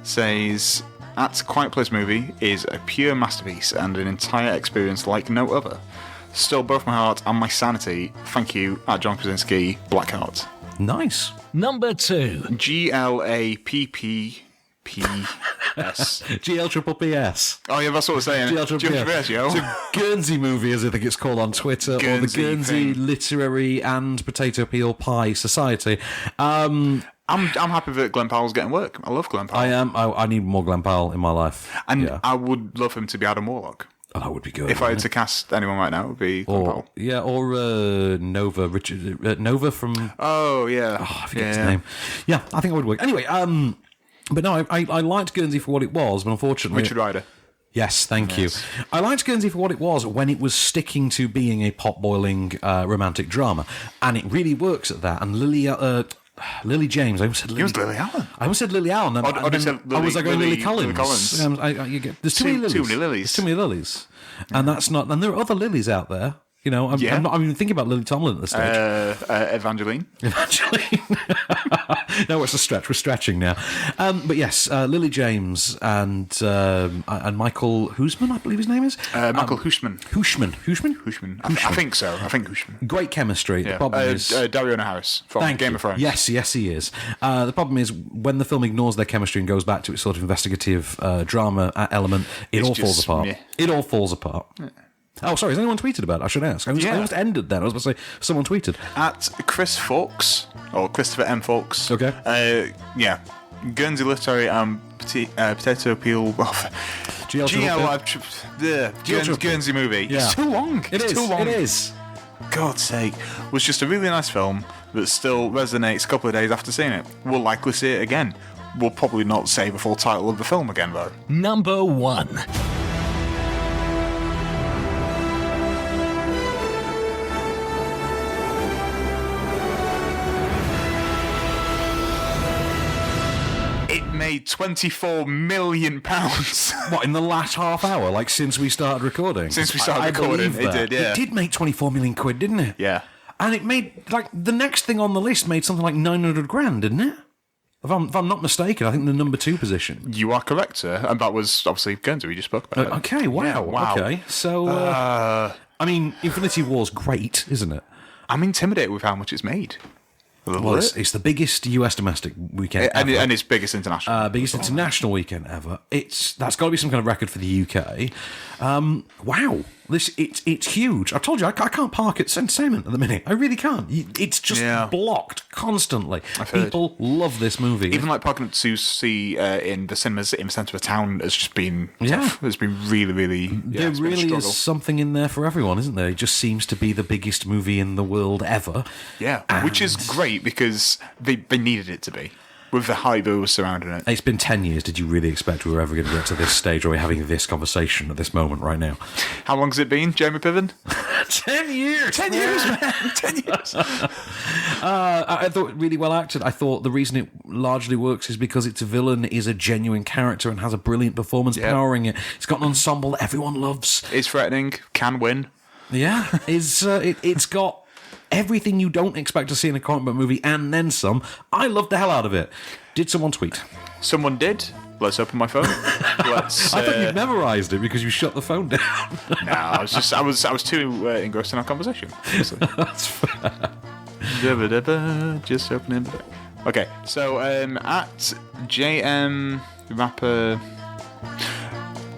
Speaker 2: says, at Quiet Place movie is a pure masterpiece and an entire experience like no other. Still both my heart and my sanity. Thank you, at John Krasinski, Blackheart.
Speaker 1: Nice.
Speaker 3: Number 2.
Speaker 2: GLAPPP S.
Speaker 1: GL Triple PS.
Speaker 2: Oh yeah, that's what I was saying.
Speaker 1: GL Triple PS,
Speaker 2: yo.
Speaker 1: It's a Guernsey movie, as I think it's called on Twitter,
Speaker 2: Guernsey
Speaker 1: or the Guernsey
Speaker 2: thing.
Speaker 1: Literary and Potato Peel Pie Society.
Speaker 2: I'm happy that Glenn Powell's getting work. I love Glenn Powell.
Speaker 1: I am. I need more Glenn Powell in my life.
Speaker 2: And
Speaker 1: yeah.
Speaker 2: I would love him to be Adam Warlock.
Speaker 1: Oh, that would be good.
Speaker 2: If I had to cast anyone right now, it would be Glenn Powell.
Speaker 1: Yeah, or Nova, Nova from...
Speaker 2: Oh, yeah.
Speaker 1: Oh, I forget his name. Yeah, I think it would work. Anyway, but no, I liked Guernsey for what it was, but unfortunately...
Speaker 2: Richard Rider.
Speaker 1: Yes, thank you. I liked Guernsey for what it was when it was sticking to being a pot-boiling romantic drama, and it really works at that. And Lily James. I almost said Lily.
Speaker 2: It was Lily Allen.
Speaker 1: I almost said Lily Allen. Was I going Lily Collins? There's too many lilies.
Speaker 2: Too many lilies.
Speaker 1: There's too many lilies, and that's not. And there are other lilies out there. You know, I'm not even thinking about Lily Tomlin at this stage.
Speaker 2: Evangeline.
Speaker 1: No, it's a stretch. We're stretching now. But yes, Lily James and Michael Huisman, I believe his name is.
Speaker 2: Michael Huisman.
Speaker 1: Huisman.
Speaker 2: I think so. I think Huisman.
Speaker 1: Great chemistry.
Speaker 2: Yeah.
Speaker 1: The problem is
Speaker 2: Dario Harris from Game of Thrones.
Speaker 1: Yes, he is. The problem is when the film ignores their chemistry and goes back to its sort of investigative drama element, it all falls apart.
Speaker 2: Yeah.
Speaker 1: It all falls apart. Yeah. Oh, sorry, has anyone tweeted about it? I should ask. I almost ended then. I was about to say, someone tweeted.
Speaker 2: At Chris Fawkes, or Christopher M. Fawkes.
Speaker 1: Okay.
Speaker 2: Yeah. Guernsey Literary and Potato Peel. Guernsey movie.
Speaker 1: Yeah.
Speaker 2: It's too long.
Speaker 1: It's
Speaker 2: too long.
Speaker 1: It is.
Speaker 2: God's sake. Was just a really nice film that still resonates a couple of days after seeing it. We'll likely see it again. We'll probably not say the full title of the film again, though.
Speaker 3: Number 1.
Speaker 2: It made £24 million.
Speaker 1: What, in the last half hour? Like, since we started recording?
Speaker 2: Since we started recording, it did, yeah.
Speaker 1: It did make 24 million quid, didn't it?
Speaker 2: Yeah.
Speaker 1: And it made, like, the next thing on the list made something like 900 grand, didn't it? If I'm not mistaken, I think the number 2 position.
Speaker 2: You are correct, sir. And that was obviously Guernsey, we just spoke about it.
Speaker 1: Okay, wow.
Speaker 2: Yeah, wow.
Speaker 1: Okay, so, I mean, Infinity War's great, isn't it?
Speaker 2: I'm intimidated with how much it's made.
Speaker 1: Well, it's the biggest US domestic weekend ever.
Speaker 2: And its biggest international.
Speaker 1: Biggest international weekend ever. That's got to be some kind of record for the UK. Wow, it's huge. I told you I can't park at Entertainment at the minute. I really can't. It's just blocked constantly. People love this movie.
Speaker 2: Even like parking to see in the cinemas in the centre of town has just been tough. It's been really, really.
Speaker 1: There really is something in there for everyone, isn't there? It just seems to be the biggest movie in the world ever.
Speaker 2: Yeah, which is great because they needed it to be. With the hype that was surrounding it.
Speaker 1: It's been 10 years. Did you really expect we were ever going to get to this stage where we're having this conversation at this moment right now?
Speaker 2: How long has it been, Jamie Piven?
Speaker 1: 10 years!
Speaker 2: 10 years, man! 10 years!
Speaker 1: I thought it really well acted. I thought the reason it largely works is because its villain is a genuine character and has a brilliant performance powering it. It's got an ensemble that everyone loves.
Speaker 2: It's threatening, can win.
Speaker 1: Yeah, it's got everything you don't expect to see in a comic book movie, and then some. I loved the hell out of it. Did someone tweet?
Speaker 2: Someone did. Let's open my phone.
Speaker 1: I thought you'd memorised it because you shut the phone down.
Speaker 2: No, I was too engrossed in our conversation.
Speaker 1: That's fair.
Speaker 2: Just opening. Okay, so at JM Rapper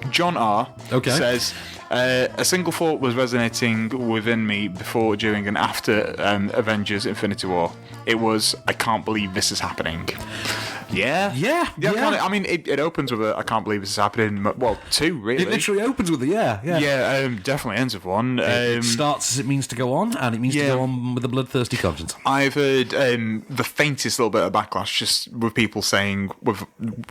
Speaker 2: John R says. A single thought was resonating within me before, during, and after Avengers Infinity War. It was, I can't believe this is happening. Yeah. I mean, it opens with a I can't believe this is happening. Well, 2, really.
Speaker 1: It literally opens with a yeah.
Speaker 2: Yeah, definitely ends with 1.
Speaker 1: It starts as it means to go on, and it means to go on with a bloodthirsty conscience.
Speaker 2: I've heard the faintest little bit of backlash just with people saying,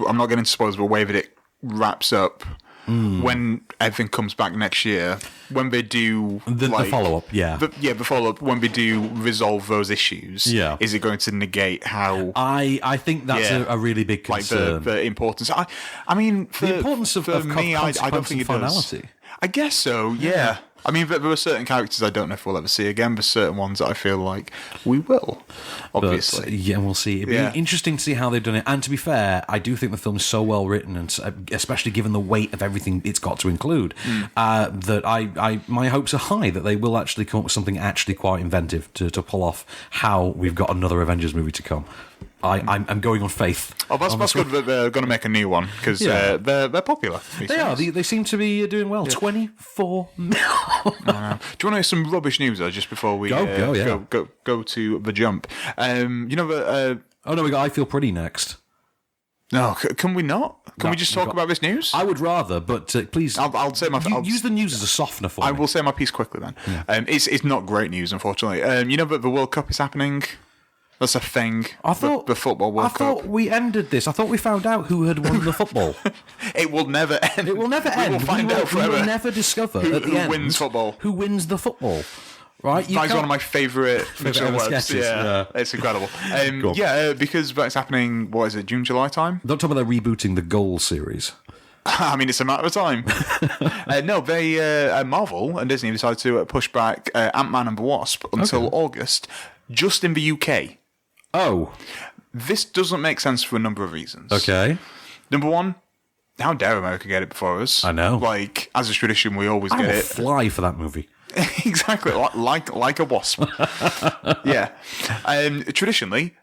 Speaker 2: I'm not going to spoil the way that it wraps up. When everything comes back next year, when they do
Speaker 1: the follow-up,
Speaker 2: the follow-up, when they do resolve those issues, is it going to negate how?
Speaker 1: I think that's a really big concern.
Speaker 2: Like the importance. I mean,
Speaker 1: the importance of
Speaker 2: me, I don't think it
Speaker 1: finality.
Speaker 2: Does. I guess so. Yeah. I mean, there are certain characters I don't know if we'll ever see again, but certain ones that I feel like we will, obviously.
Speaker 1: But, we'll see. It'd be interesting to see how they've done it. And to be fair, I do think the film is so well written, and especially given the weight of everything it's got to include, that my hopes are high that they will actually come up with something actually quite inventive to pull off how we've got another Avengers movie to come. I'm going on faith.
Speaker 2: Oh, that's good that they're going to make a new one, because they're popular.
Speaker 1: They are. They seem to be doing well. 24 mil.
Speaker 2: Do you want to hear some rubbish news, though, just before we go to the jump? You know that...
Speaker 1: oh, no, we got I Feel Pretty next.
Speaker 2: No, can we not? Can we just talk about this news?
Speaker 1: I would rather, but please...
Speaker 2: I'll say my...
Speaker 1: use the news as a softener for me.
Speaker 2: I will say my piece quickly, then. Yeah. It's not great news, unfortunately. You know that the World Cup is happening... That's a thing.
Speaker 1: I thought
Speaker 2: the football World Cup.
Speaker 1: I thought we ended this. I thought we found out who had won the football.
Speaker 2: It will never end.
Speaker 1: It will never end.
Speaker 2: We will find out forever.
Speaker 1: We will never discover
Speaker 2: who
Speaker 1: wins
Speaker 2: football.
Speaker 1: Who wins the football? Right?
Speaker 2: That's one of my favourite
Speaker 1: sketches.
Speaker 2: Yeah, it's incredible. Because that's happening. What is it? June, July time?
Speaker 1: Don't tell me they're rebooting the Goal series.
Speaker 2: I mean, it's a matter of time. No, they Marvel and Disney decided to push back Ant-Man and the Wasp until August, just in the UK.
Speaker 1: Oh.
Speaker 2: This doesn't make sense for a number of reasons.
Speaker 1: Okay.
Speaker 2: Number one, how dare America get it before us?
Speaker 1: I know.
Speaker 2: Like, as a tradition, we always get
Speaker 1: I will
Speaker 2: it.
Speaker 1: Fly for that movie.
Speaker 2: Exactly, like a wasp. Yeah. Traditionally,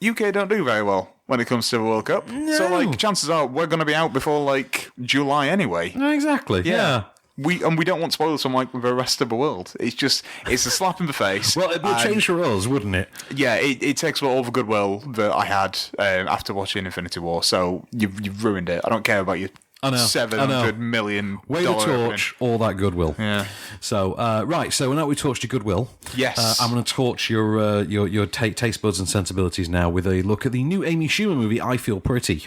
Speaker 2: UK don't do very well when it comes to the World Cup.
Speaker 1: No.
Speaker 2: So, like, chances are we're going to be out before, like, July anyway.
Speaker 1: Exactly, yeah.
Speaker 2: We don't want spoilers from, like, the rest of the world. It's a slap in the face.
Speaker 1: Well, it would change for us, wouldn't it?
Speaker 2: Yeah, it takes all the goodwill that I had after watching Infinity War, so you've ruined it. I don't care about your $700 million.
Speaker 1: Way to torch all that goodwill.
Speaker 2: Yeah.
Speaker 1: So right. So now we torched your goodwill.
Speaker 2: Yes.
Speaker 1: I'm going to torch your taste buds and sensibilities now with a look at the new Amy Schumer movie, I Feel Pretty.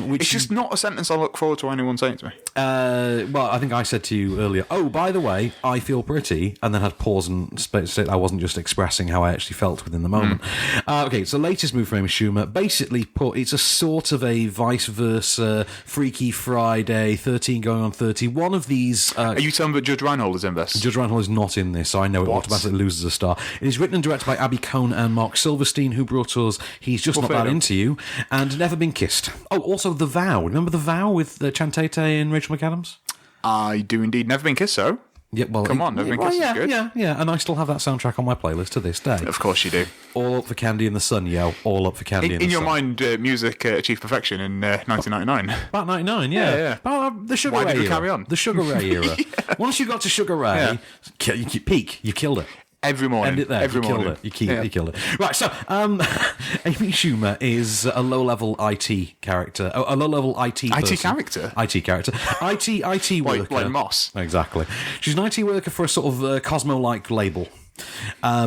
Speaker 1: Which
Speaker 2: it's just not a sentence I look forward to anyone saying to me.
Speaker 1: Well, I think I said to you earlier. Oh, by the way, I feel pretty, and then had pause and say I wasn't just expressing how I actually felt within the moment. Okay, so latest move from Amy Schumer. Basically, it's a sort of a vice versa Freaky Friday, 13 going on 30. One of these...
Speaker 2: Are you telling me that Judge Reinhold is in this?
Speaker 1: Judge Reinhold is not in this, so I know it automatically loses a star. It is written and directed by Abby Cohn and Mark Silverstein, who brought us He's Just Not That Into You and Never Been Kissed. Oh, also The Vow. Remember The Vow with Chantate and Rachel McAdams?
Speaker 2: I do indeed. Never Been Kissed, so...
Speaker 1: Yeah, well,
Speaker 2: Come on, Never Been Kissed is good.
Speaker 1: Yeah, and I still have that soundtrack on my playlist to this day.
Speaker 2: Of course you do.
Speaker 1: All up for Candy in the Sun, yo. All up for Candy in the Sun.
Speaker 2: In your mind, music achieved perfection in 1999.
Speaker 1: About 99, yeah. The Sugar Ray era.
Speaker 2: Carry on?
Speaker 1: The Sugar Ray era. Once you got to Sugar Ray, you peak. You killed it.
Speaker 2: Every morning.
Speaker 1: End it there.
Speaker 2: Every morning.
Speaker 1: You killed it. Right, so Amy Schumer is a low-level IT character. A low-level IT person.
Speaker 2: IT character?
Speaker 1: IT character. IT worker.
Speaker 2: Like Moss.
Speaker 1: Exactly. She's an IT worker for a sort of Cosmo-like label.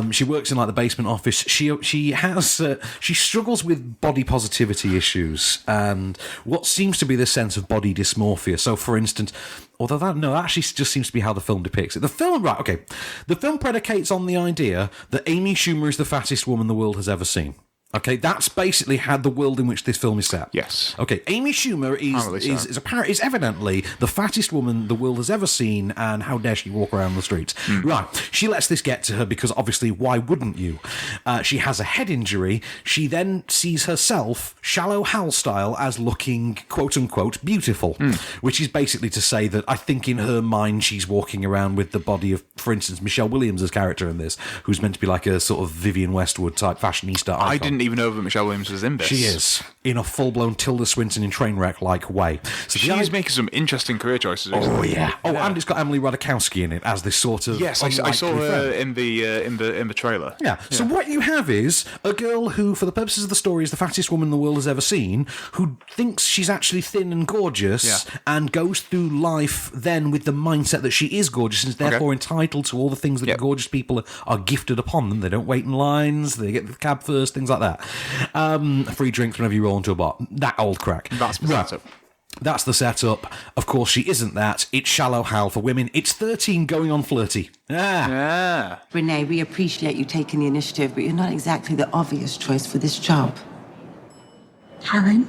Speaker 1: She works in like the basement office. She struggles with body positivity issues and what seems to be the sense of body dysmorphia. So, for instance, although that actually just seems to be how the film depicts it. The film predicates on the idea that Amy Schumer is the fattest woman the world has ever seen. Okay, that's basically the world in which this film is set.
Speaker 2: Yes.
Speaker 1: Okay, Amy Schumer is evidently the fattest woman the world has ever seen, and how dare she walk around the streets. Right, she lets this get to her because obviously, why wouldn't you? She has a head injury. She then sees herself, Shallow Hal style, as looking quote-unquote beautiful, which is basically to say that I think in her mind she's walking around with the body of, for instance, Michelle Williams' character in this, who's meant to be like a sort of Vivienne Westwood type fashionista icon.
Speaker 2: I didn't even know that Michelle Williams was in this.
Speaker 1: She is, in a full-blown Tilda Swinton in Trainwreck-like way. So
Speaker 2: she's making some interesting career choices.
Speaker 1: Oh, yeah. Oh, and it's got Emily Ratajkowski in it as this sort of...
Speaker 2: Yes, I saw her in the trailer.
Speaker 1: Yeah. So what you have is a girl who, for the purposes of the story, is the fattest woman the world has ever seen, who thinks she's actually thin and gorgeous, and goes through life then with the mindset that she is gorgeous and is therefore entitled to all the things that gorgeous people are gifted upon them. They don't wait in lines, they get the cab first, things like that. Free drinks whenever you roll into a bar. That old crack.
Speaker 2: That's the setup.
Speaker 1: That's the setup. Of course, she isn't that. It's Shallow Hal for women. It's 13 going on flirty.
Speaker 10: Renee, we appreciate you taking the initiative, but you're not exactly the obvious choice for this job.
Speaker 8: Helen?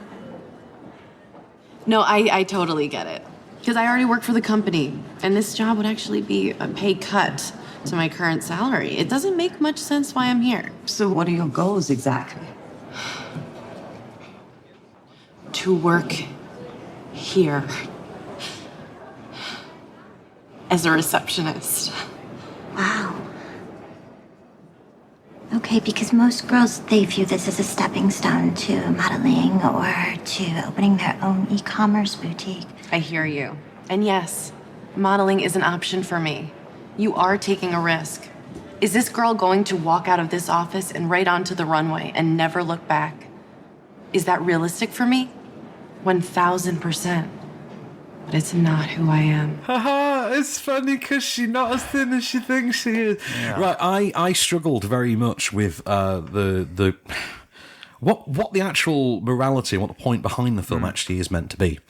Speaker 11: No, I totally get it. Because I already work for the company, and this job would actually be a pay cut to my current salary. It doesn't make much sense why I'm here.
Speaker 10: So what are your goals exactly?
Speaker 11: To work here as a receptionist.
Speaker 8: Wow.
Speaker 12: okay? Because most girls, they view this as a stepping stone to modeling or to opening their own e-commerce boutique.
Speaker 11: I hear you. And yes, modeling is an option for me. You are taking a risk. Is this girl going to walk out of this office and right onto the runway and never look back? Is that realistic for me? 1,000%. But it's not who I am.
Speaker 1: Haha, it's funny because she's not as thin as she thinks she is. Yeah. Right, I struggled very much with the what the actual morality, what the point behind the film actually is meant to be.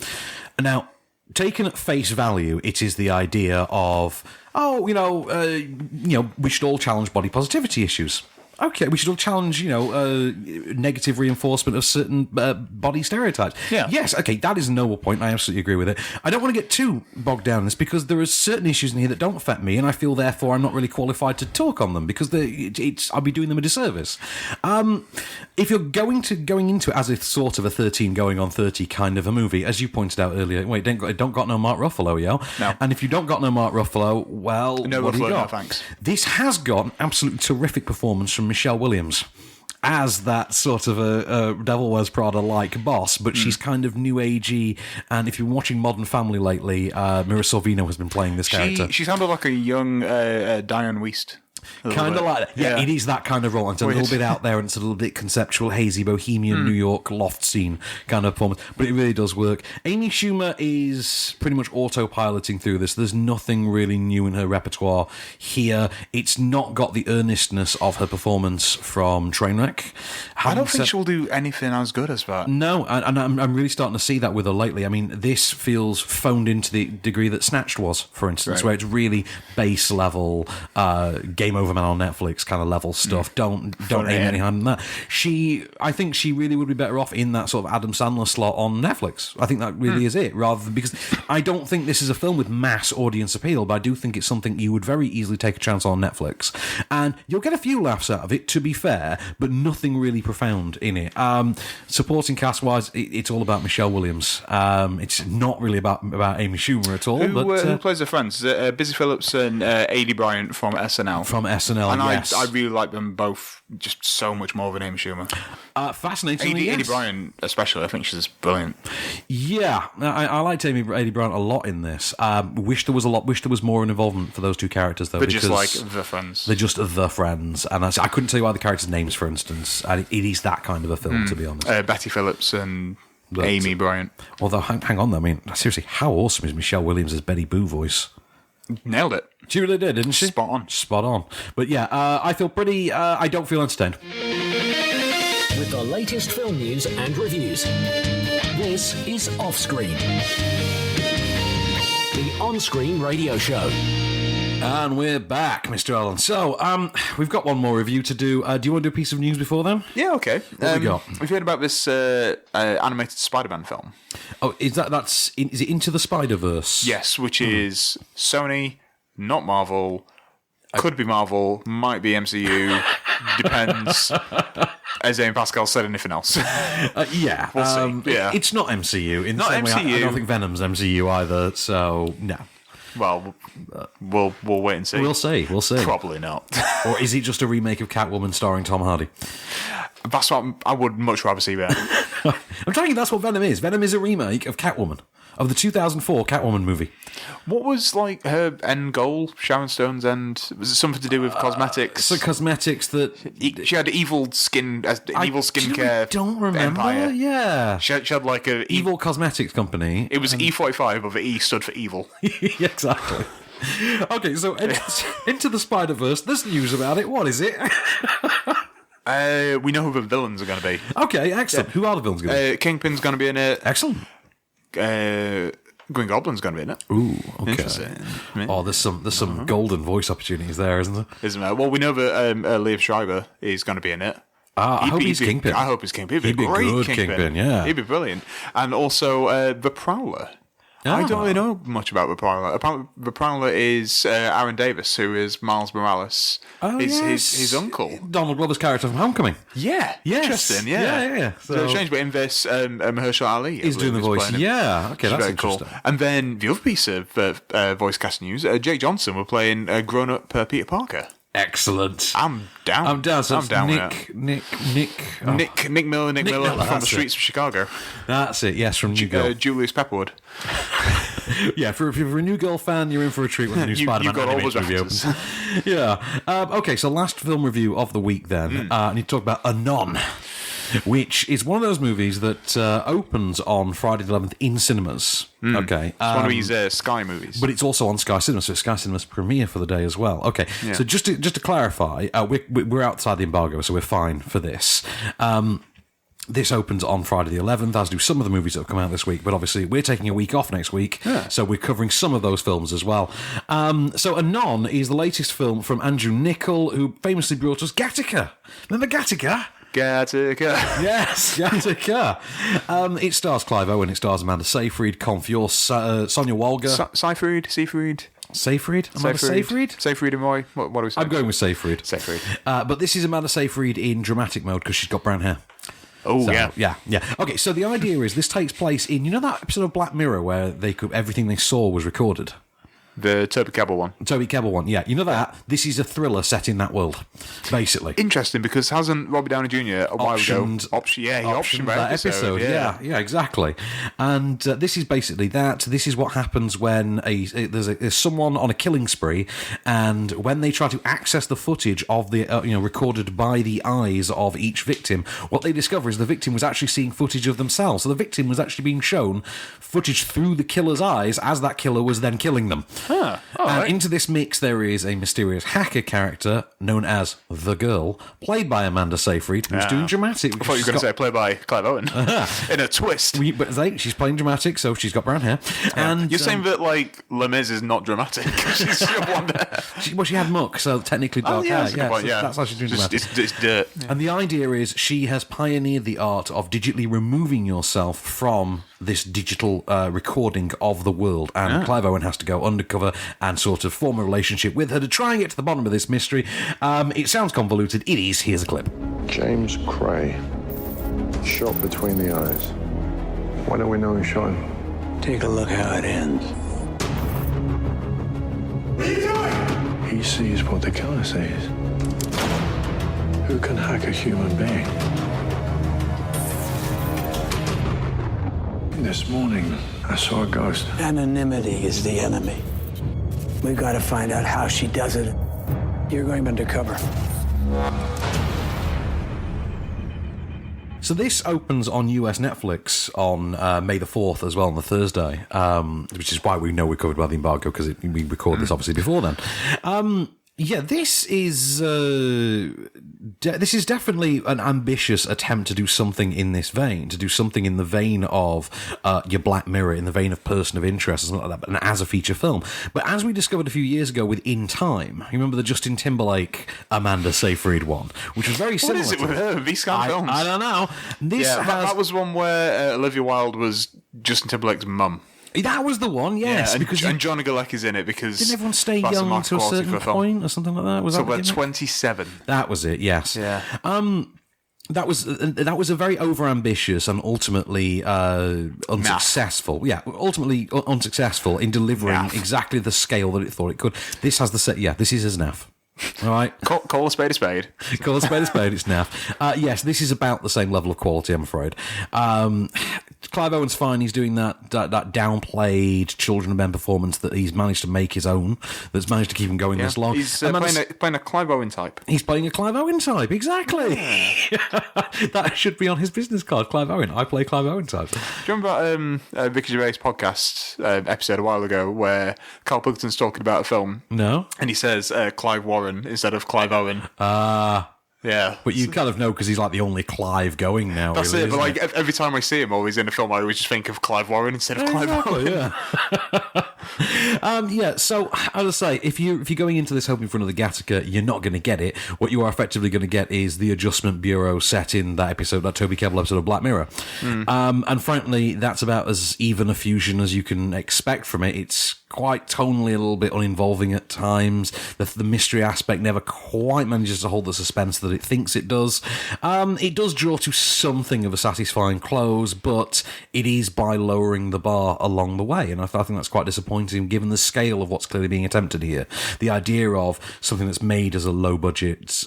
Speaker 1: Now, taken at face value, it is the idea of, we should all challenge body positivity issues. Okay, we should all challenge, negative reinforcement of certain body stereotypes.
Speaker 2: Yeah.
Speaker 1: Yes, okay, that is a noble point. I absolutely agree with it. I don't want to get too bogged down in this because there are certain issues in here that don't affect me, and I feel, therefore, I'm not really qualified to talk on them because I'll be doing them a disservice. If you're going into it as a sort of a 13 going on 30 kind of a movie, as you pointed out earlier, wait, don't got no Mark Ruffalo, yo.
Speaker 2: No.
Speaker 1: And if you don't got no Mark Ruffalo, well,
Speaker 2: no
Speaker 1: what do you
Speaker 2: Ruffalo,
Speaker 1: got?
Speaker 2: no thanks.
Speaker 1: This has got an absolutely terrific performance from Michelle Williams as that sort of a Devil Wears Prada-like boss, but she's kind of new agey. And if you've been watching Modern Family lately, Mira Sorvino has been playing this character.
Speaker 2: She sounded like a young Diane Wiest.
Speaker 1: Kind of like that. Yeah, it is that kind of role. It's a little bit out there and it's a little bit conceptual, hazy, bohemian New York loft scene kind of performance. But it really does work. Amy Schumer is pretty much autopiloting through this. There's nothing really new in her repertoire here. It's not got the earnestness of her performance from Trainwreck.
Speaker 2: I don't think she'll do anything as good as that.
Speaker 1: No, and I'm really starting to see that with her lately. I mean, this feels phoned into the degree that Snatched was, for instance, where it's really base level, Game Over Man on Netflix kind of level stuff. Don't aim any higher than that. I think she really would be better off in that sort of Adam Sandler slot on Netflix. I think that really is it, rather than, because I don't think this is a film with mass audience appeal, but I do think it's something you would very easily take a chance on Netflix. And you'll get a few laughs out of it, to be fair, but nothing really profound in it. Supporting cast-wise, it's all about Michelle Williams. It's not really about Amy Schumer at all.
Speaker 2: Who plays her friends? Busy Phillips and Aidy Bryant from SNL.
Speaker 1: From SNL,
Speaker 2: and
Speaker 1: yes.
Speaker 2: I really like them both just so much more than Amy Schumer.
Speaker 1: Fascinatingly,
Speaker 2: Aidy Bryant especially, I think she's brilliant.
Speaker 1: Yeah, I liked Aidy Bryant a lot in this. Wish there was more involvement for those two characters, though.
Speaker 2: They're just like the friends.
Speaker 1: They're just the friends. And I couldn't tell you either characters' names, for instance. And it is that kind of a film, to be honest.
Speaker 2: Betty Phillips and Amy Bryant.
Speaker 1: Although, hang on, though. I mean, seriously, how awesome is Michelle Williams' Betty Boo voice?
Speaker 2: Nailed it.
Speaker 1: She really did, didn't she?
Speaker 2: Spot on.
Speaker 1: But yeah, I feel pretty... I don't feel entertained.
Speaker 3: With the latest film news and reviews, this is Offscreen, the on-screen radio show.
Speaker 1: And we're back, Mr. Allen. So, we've got one more review to do. Do you want to do a piece of news before then?
Speaker 2: Yeah, okay.
Speaker 1: What we got?
Speaker 2: We've heard about this animated Spider-Man film.
Speaker 1: Oh, is it Into the Spider-Verse?
Speaker 2: Yes, which is Sony, not Marvel. Could be Marvel, might be MCU. Depends. As Amy Pascal said, anything else.
Speaker 1: Yeah.
Speaker 2: We'll see. Yeah.
Speaker 1: It's not MCU. In the
Speaker 2: not
Speaker 1: same
Speaker 2: MCU.
Speaker 1: Way, I don't think Venom's MCU either, so no.
Speaker 2: Well, we'll wait and see.
Speaker 1: We'll see.
Speaker 2: Probably not.
Speaker 1: Or is it just a remake of Catwoman starring Tom Hardy?
Speaker 2: That's what I would much rather see there.
Speaker 1: I'm telling you, that's what Venom is. Venom is a remake of Catwoman, of the 2004 Catwoman movie.
Speaker 2: What was like her end goal, Sharon Stone's end? Was it something to do with cosmetics?
Speaker 1: So cosmetics that
Speaker 2: she had evil skin, evil skincare.
Speaker 1: I don't remember.
Speaker 2: Empire.
Speaker 1: Yeah,
Speaker 2: she had like a
Speaker 1: evil cosmetics company.
Speaker 2: It was E45, but the E stood for evil.
Speaker 1: Exactly. Okay, so Into the Spider-Verse. There's news about it. What is it?
Speaker 2: We know who the villains are going to be.
Speaker 1: Okay, excellent. Yeah. Who are the villains going to be?
Speaker 2: Kingpin's going to be in it.
Speaker 1: Excellent.
Speaker 2: Green Goblin's going to be in it.
Speaker 1: Ooh, okay.
Speaker 2: Interesting.
Speaker 1: Oh, there's some golden voice opportunities there, isn't there?
Speaker 2: Isn't there? Well, we know that Liev Schreiber is going to be in it.
Speaker 1: I hope he's Kingpin.
Speaker 2: I hope he's Kingpin.
Speaker 1: He'd be a good Kingpin, yeah.
Speaker 2: He'd be brilliant. And also the Prowler. I don't really know much about the Prowler. Apparently, the Prowler is Aaron Davis, who is Miles Morales.
Speaker 1: Oh,
Speaker 2: his uncle.
Speaker 1: Donald Glover's character from Homecoming.
Speaker 2: Yeah.
Speaker 1: Yes.
Speaker 2: Interesting, yeah.
Speaker 1: Yeah.
Speaker 2: So strange, but in this, Mahershala Ali
Speaker 1: is doing the voice. Yeah, okay, that's
Speaker 2: very
Speaker 1: interesting.
Speaker 2: Cool. And then the other piece of voice cast news, Jake Johnson were playing grown-up Peter Parker.
Speaker 1: Excellent.
Speaker 2: I'm down.
Speaker 1: I'm down. So
Speaker 2: I'm down with
Speaker 1: Nick
Speaker 2: Miller from the streets of Chicago.
Speaker 1: That's it. Yes, from New Girl.
Speaker 2: Julius Pepperwood.
Speaker 1: Yeah, if you're a New Girl fan, you're in for a treat when the new Spider-Man animated movie opens. Yeah. Okay, so last film review of the week then. I need to talk about Anon, which is one of those movies that opens on Friday the 11th in cinemas. Okay.
Speaker 2: It's one of these Sky movies.
Speaker 1: But it's also on Sky Cinema, so it's Sky Cinema's premiere for the day as well. Okay,
Speaker 2: Yeah.
Speaker 1: so just to clarify, we're outside the embargo, so we're fine for this. This opens on Friday the 11th, as do some of the movies that have come out this week, but obviously we're taking a week off next week, so we're covering some of those films as well. So Anon is the latest film from Andrew Niccol, who famously brought us Gattaca. Remember Gattaca?
Speaker 2: Gattaca.
Speaker 1: Yes, Gattaca. It stars Clive Owen, it stars Amanda Seyfried, Confior, Sonia Walger.
Speaker 2: Seyfried?
Speaker 1: Seyfried? Amanda Seyfried?
Speaker 2: Seyfried and Roy? What are we saying?
Speaker 1: I'm going with Seyfried. But this is Amanda Seyfried in dramatic mode because she's got brown hair.
Speaker 2: Oh,
Speaker 1: So,
Speaker 2: yeah.
Speaker 1: Okay, so the idea is this takes place in, you know that episode of Black Mirror where everything they saw was recorded?
Speaker 2: The Toby Kebbell one.
Speaker 1: Yeah. You know that? This is a thriller set in that world, basically.
Speaker 2: Interesting, because hasn't Robbie Downey Jr. a while ago... He optioned
Speaker 1: that episode. Yeah, exactly. And this is basically that. This is what happens when there's someone on a killing spree, and when they try to access the footage of the recorded by the eyes of each victim, what they discover is the victim was actually seeing footage of themselves. So the victim was actually being shown footage through the killer's eyes as that killer was then killing them. And into this mix there is a mysterious hacker character known as The Girl, played by Amanda Seyfried, who's doing dramatic.
Speaker 2: I thought you were going to say played by Clive Owen. In a twist.
Speaker 1: But she's playing dramatic, so she's got brown hair. And
Speaker 2: you're saying that, like, Les Mis is not dramatic? She's got blonde hair.
Speaker 1: She had muck, so technically dark hair. That's how she's doing dramatic.
Speaker 2: It's dirt. Yeah.
Speaker 1: And the idea is she has pioneered the art of digitally removing yourself from this digital recording of the world, and Clive Owen has to go undercover and sort of form a relationship with her to try and get to the bottom of this mystery. It sounds convoluted. It is. Here's a clip.
Speaker 13: James Cray, shot between the eyes. Why don't we know who shot him?
Speaker 5: Take a look how it ends.
Speaker 13: He sees what the killer sees. Who can hack a human being? This morning, I saw a ghost.
Speaker 5: Anonymity is the enemy. We've got to find out how she does it. You're going undercover.
Speaker 1: So this opens on US Netflix on May the 4th as well, on the Thursday, which is why we know we're covered by the embargo, because we record this obviously before then. This is definitely an ambitious attempt to do something in this vein, to do something in the vein of your Black Mirror, in the vein of Person of Interest, or something like that, but as a feature film. But as we discovered a few years ago with In Time, you remember the Justin Timberlake, Amanda Seyfried one, which was very similar.
Speaker 2: What is it with her? These kind of films?
Speaker 1: I don't know.
Speaker 2: That was one where Olivia Wilde was Justin Timberlake's mum.
Speaker 1: That was the one, yes.
Speaker 2: Yeah, and John Galecki's in it because...
Speaker 1: Didn't everyone stay young to a certain point or something like that? Was that
Speaker 2: we're 27.
Speaker 1: That was it, yes.
Speaker 2: Yeah.
Speaker 1: That was a very overambitious and ultimately unsuccessful. Yeah, ultimately unsuccessful in delivering exactly the scale that it thought it could. This has the set. Yeah, this is as naff. All right.
Speaker 2: Call a spade a spade.
Speaker 1: Call a spade a spade, it's naff. Yes, this is about the same level of quality, I'm afraid. Clive Owen's fine. He's doing that downplayed Children of Men performance that he's managed to make his own, that's managed to keep him going this long.
Speaker 2: He's playing a Clive Owen type.
Speaker 1: He's playing a Clive Owen type, exactly. That should be on his business card, Clive Owen. I play Clive Owen type.
Speaker 2: Do you remember Vicky Gervais' podcast episode a while ago where Carl Pilkington's talking about a film?
Speaker 1: No.
Speaker 2: And he says Clive Warren instead of Clive Owen. Yeah.
Speaker 1: But you kind of know because he's like the only Clive going now.
Speaker 2: That's
Speaker 1: really,
Speaker 2: it, but like every time I see him always in a film, I always just think of Clive Warren instead of Clive Owen.
Speaker 1: Yeah. So, as I say, if you're going into this hoping for another Gattaca, you're not going to get it. What you are effectively going to get is the Adjustment Bureau set in that Toby Kebbell episode of Black Mirror. And frankly, that's about as even a fusion as you can expect from it. It's quite tonally a little bit uninvolving at times. The mystery aspect never quite manages to hold the suspense that it thinks it does. It does draw to something of a satisfying close, but it is by lowering the bar along the way, and I think that's quite disappointing given the scale of what's clearly being attempted here. The idea of something that's made as a low-budget,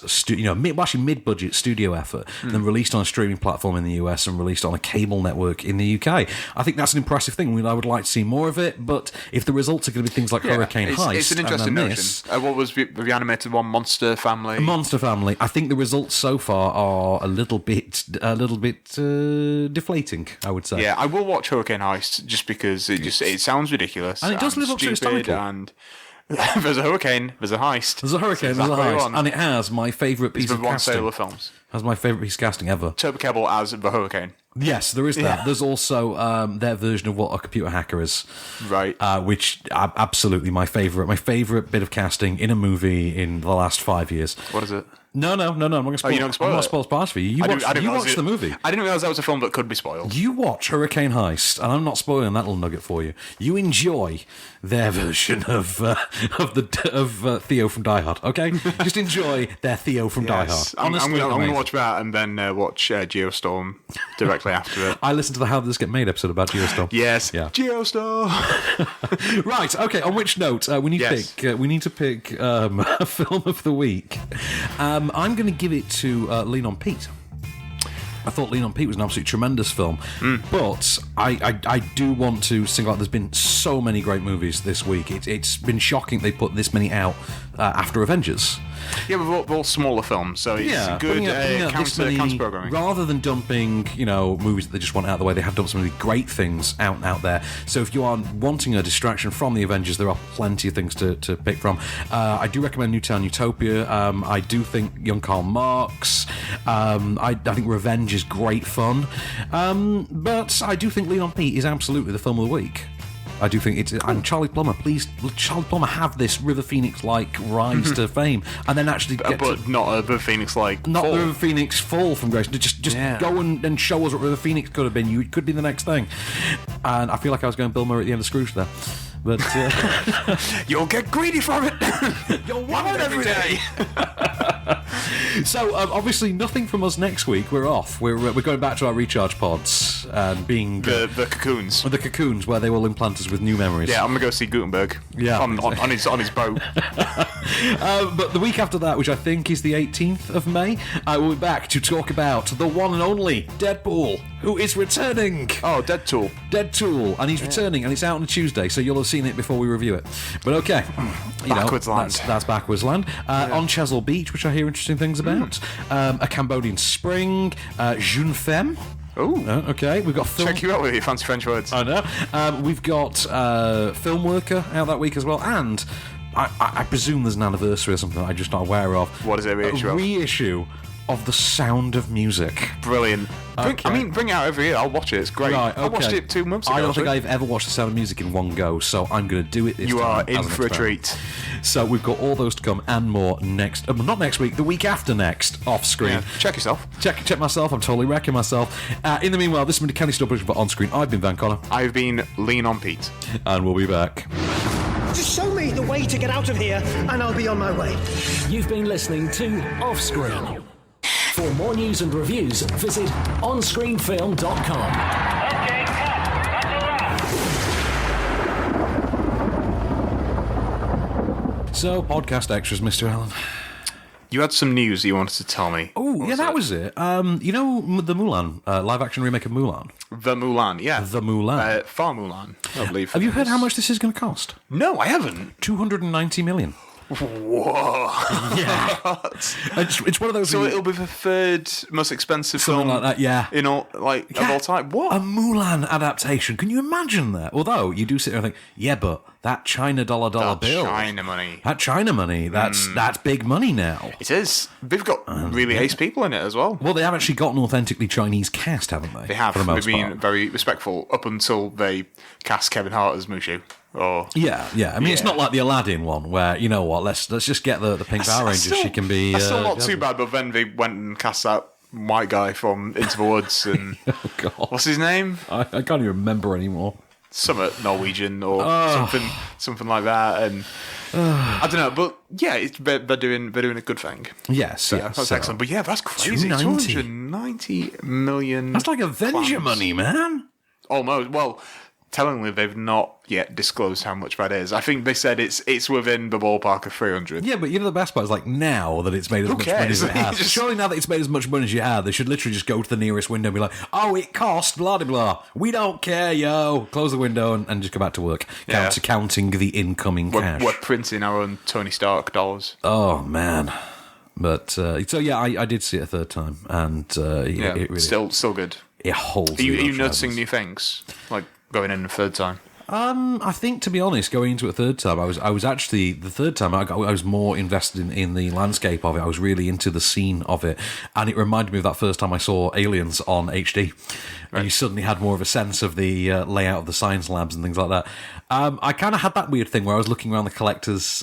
Speaker 1: mid-budget studio effort, then released on a streaming platform in the US and released on a cable network in the UK. I think that's an impressive thing. I mean, I would like to see more of it, but if the results are going to be things like Hurricane Heist,
Speaker 2: it's an interesting notion. What was the animated one? Monster Family.
Speaker 1: Monster Family. I think the results so far are a little bit deflating, I would say.
Speaker 2: Yeah, I will watch Hurricane Heist just because it sounds ridiculous
Speaker 1: and it does live up to its title.
Speaker 2: And there's a hurricane, there's a heist.
Speaker 1: There's a hurricane, there's a heist, and it has my favourite piece of casting.
Speaker 2: Sailor films.
Speaker 1: Has my favourite piece of casting ever.
Speaker 2: Turbo Cable as the hurricane.
Speaker 1: Yes, there is that. Yeah. There's also their version of what a computer hacker is,
Speaker 2: right?
Speaker 1: Which absolutely my favourite bit of casting in a movie in the last 5 years.
Speaker 2: What is it?
Speaker 1: No, I'm not going to spoil.
Speaker 2: I'm not
Speaker 1: going to spoil parts for you. You watch the movie.
Speaker 2: I didn't realise that was a film that could be spoiled.
Speaker 1: You watch Hurricane Heist, and I'm not spoiling that little nugget for you. You enjoy their version of Theo from Die Hard. Okay, just enjoy their Theo from Die Hard. Honestly,
Speaker 2: I'm going to watch that and then watch Geostorm directly after it.
Speaker 1: I listened to the How Did This Get Made episode about Geostorm.
Speaker 2: Yes, yeah. Geostorm.
Speaker 1: Right. Okay. On which note we need to pick a film of the week. I'm going to give it to Lean on Pete. I thought Lean on Pete was an absolutely tremendous film, but I do want to single out. There's been so many great movies this week. It's been shocking they put this many out after Avengers.
Speaker 2: Yeah, but all smaller films, so it's good counter-programming.
Speaker 1: Rather than dumping, movies that they just want out of the way, they have dumped some really great things out there. So if you are wanting a distraction from the Avengers, there are plenty of things to pick from. I do recommend Town Utopia. I do think Young Karl Marx. I think Revenge is great fun. But I do think Lean on Pete is absolutely the film of the week. I do think it's... And Charlie Plummer, please, Charlie Plummer have this River Phoenix-like rise to fame, and then actually get
Speaker 2: not a River Phoenix-like
Speaker 1: Not
Speaker 2: fall.
Speaker 1: the River Phoenix fall from grace. Just go and show us what River Phoenix could have been. You could be the next thing. And I feel like I was going Bill Murray at the end of Scrooge there. But
Speaker 2: you'll get greedy from it.
Speaker 1: You'll want it every day. So obviously nothing from us next week. We're off. We're going back to our recharge pods and being
Speaker 2: the cocoons.
Speaker 1: The cocoons where they will implant us with new memories.
Speaker 2: Yeah, I'm gonna go see Gutenberg.
Speaker 1: Yeah,
Speaker 2: on his boat.
Speaker 1: But the week after that, which I think is the 18th of May, we'll be back to talk about the one and only Deadpool, who is returning.
Speaker 2: Oh, Deadtool,
Speaker 1: and he's returning, and it's out on a Tuesday, so you'll have seen it before we review it. But
Speaker 2: Backwards Land.
Speaker 1: That's Backwards Land. On Chesil Beach, which I hear interesting things about. A Cambodian Spring. Jeune Femme.
Speaker 2: Oh,
Speaker 1: okay. We've got film.
Speaker 2: Check you out with your fancy French words.
Speaker 1: I know. We've got Film Worker out that week as well, and I presume there's an anniversary or something that I'm just not aware of.
Speaker 2: What is it?
Speaker 1: A reissue of The Sound of Music.
Speaker 2: Brilliant. Bring it out every year. I'll watch it. It's great.
Speaker 1: Right, okay.
Speaker 2: I watched it 2 months ago.
Speaker 1: I don't think I've ever watched The Sound of Music in one go, so I'm going to do it this time.
Speaker 2: You are in for a treat.
Speaker 1: So we've got all those to come and more next. Not next week, the week after next, off screen.
Speaker 2: Yeah, check yourself.
Speaker 1: Check myself. I'm totally wrecking myself. In the meanwhile, this has been the Kenny Stubbridge for On Screen. I've been Van Connor.
Speaker 2: I've been Lean on Pete.
Speaker 1: And we'll be back.
Speaker 14: Just show me the way to get out of here, and I'll be on my way.
Speaker 3: You've been listening to Off Screen. For more news and reviews, visit onscreenfilm.com.
Speaker 1: So, podcast extras, Mr. Allen.
Speaker 2: You had some news that you wanted to tell me.
Speaker 1: Oh, yeah, that was it. You know the Mulan, live-action remake of Mulan?
Speaker 2: The Mulan, yeah.
Speaker 1: The Mulan.
Speaker 2: Far Mulan, I believe.
Speaker 1: Have you heard how much this is going to cost?
Speaker 2: No, I haven't.
Speaker 1: 290 million.
Speaker 2: Whoa!
Speaker 1: Yeah, it's one of those.
Speaker 2: So it'll be the third most expensive
Speaker 1: something
Speaker 2: film,
Speaker 1: like that. Yeah,
Speaker 2: of all time. What
Speaker 1: a Mulan adaptation? Can you imagine that? Although you do sit there and think, yeah, but that China dollar bill,
Speaker 2: China money,
Speaker 1: that's big money now.
Speaker 2: It is. They've got really ace people in it as well.
Speaker 1: Well, they have actually got an authentically Chinese cast, haven't they?
Speaker 2: They have.
Speaker 1: For the most
Speaker 2: They've been
Speaker 1: part.
Speaker 2: very respectful up until they cast Kevin Hart as Mushu.
Speaker 1: Yeah. I mean, it's not like the Aladdin one where, you know what, let's just get the Pink Power Ranger. She can be.
Speaker 2: That's still not too bad, but then they went and cast that white guy from Into the Woods and
Speaker 1: oh, God.
Speaker 2: What's his name?
Speaker 1: I can't even remember anymore.
Speaker 2: some Norwegian or something like that, and I don't know, but yeah, they're doing a good thing.
Speaker 1: Yes,
Speaker 2: so,
Speaker 1: yes,
Speaker 2: that's excellent. But yeah, that's crazy. 290 million.
Speaker 1: That's like Avenger money, man.
Speaker 2: Almost. Well, tellingly, they've not yet disclosed how much that is. I think they said it's within the ballpark of 300.
Speaker 1: Yeah, but the best part is, like, now that it's made as much money as it has. Surely now that it's made as much money as you had, they should literally just go to the nearest window and be like, oh, it cost, blah, blah, blah. We don't care, yo. Close the window and just go back to work. Counting the incoming cash.
Speaker 2: We're printing our own Tony Stark dollars.
Speaker 1: Oh, man. But, so yeah, I did see it a third time, and it really...
Speaker 2: Still good.
Speaker 1: It holds.
Speaker 2: Are you noticing new things? Like, going in the third time?
Speaker 1: I think, to be honest, going into it a third time, I was actually the third time I was more invested in the landscape of it. I was really into the scene of it, and it reminded me of that first time I saw Aliens on HD. And you suddenly had more of a sense of the layout of the science labs and things like that. I kind of had that weird thing where I was looking around the collector's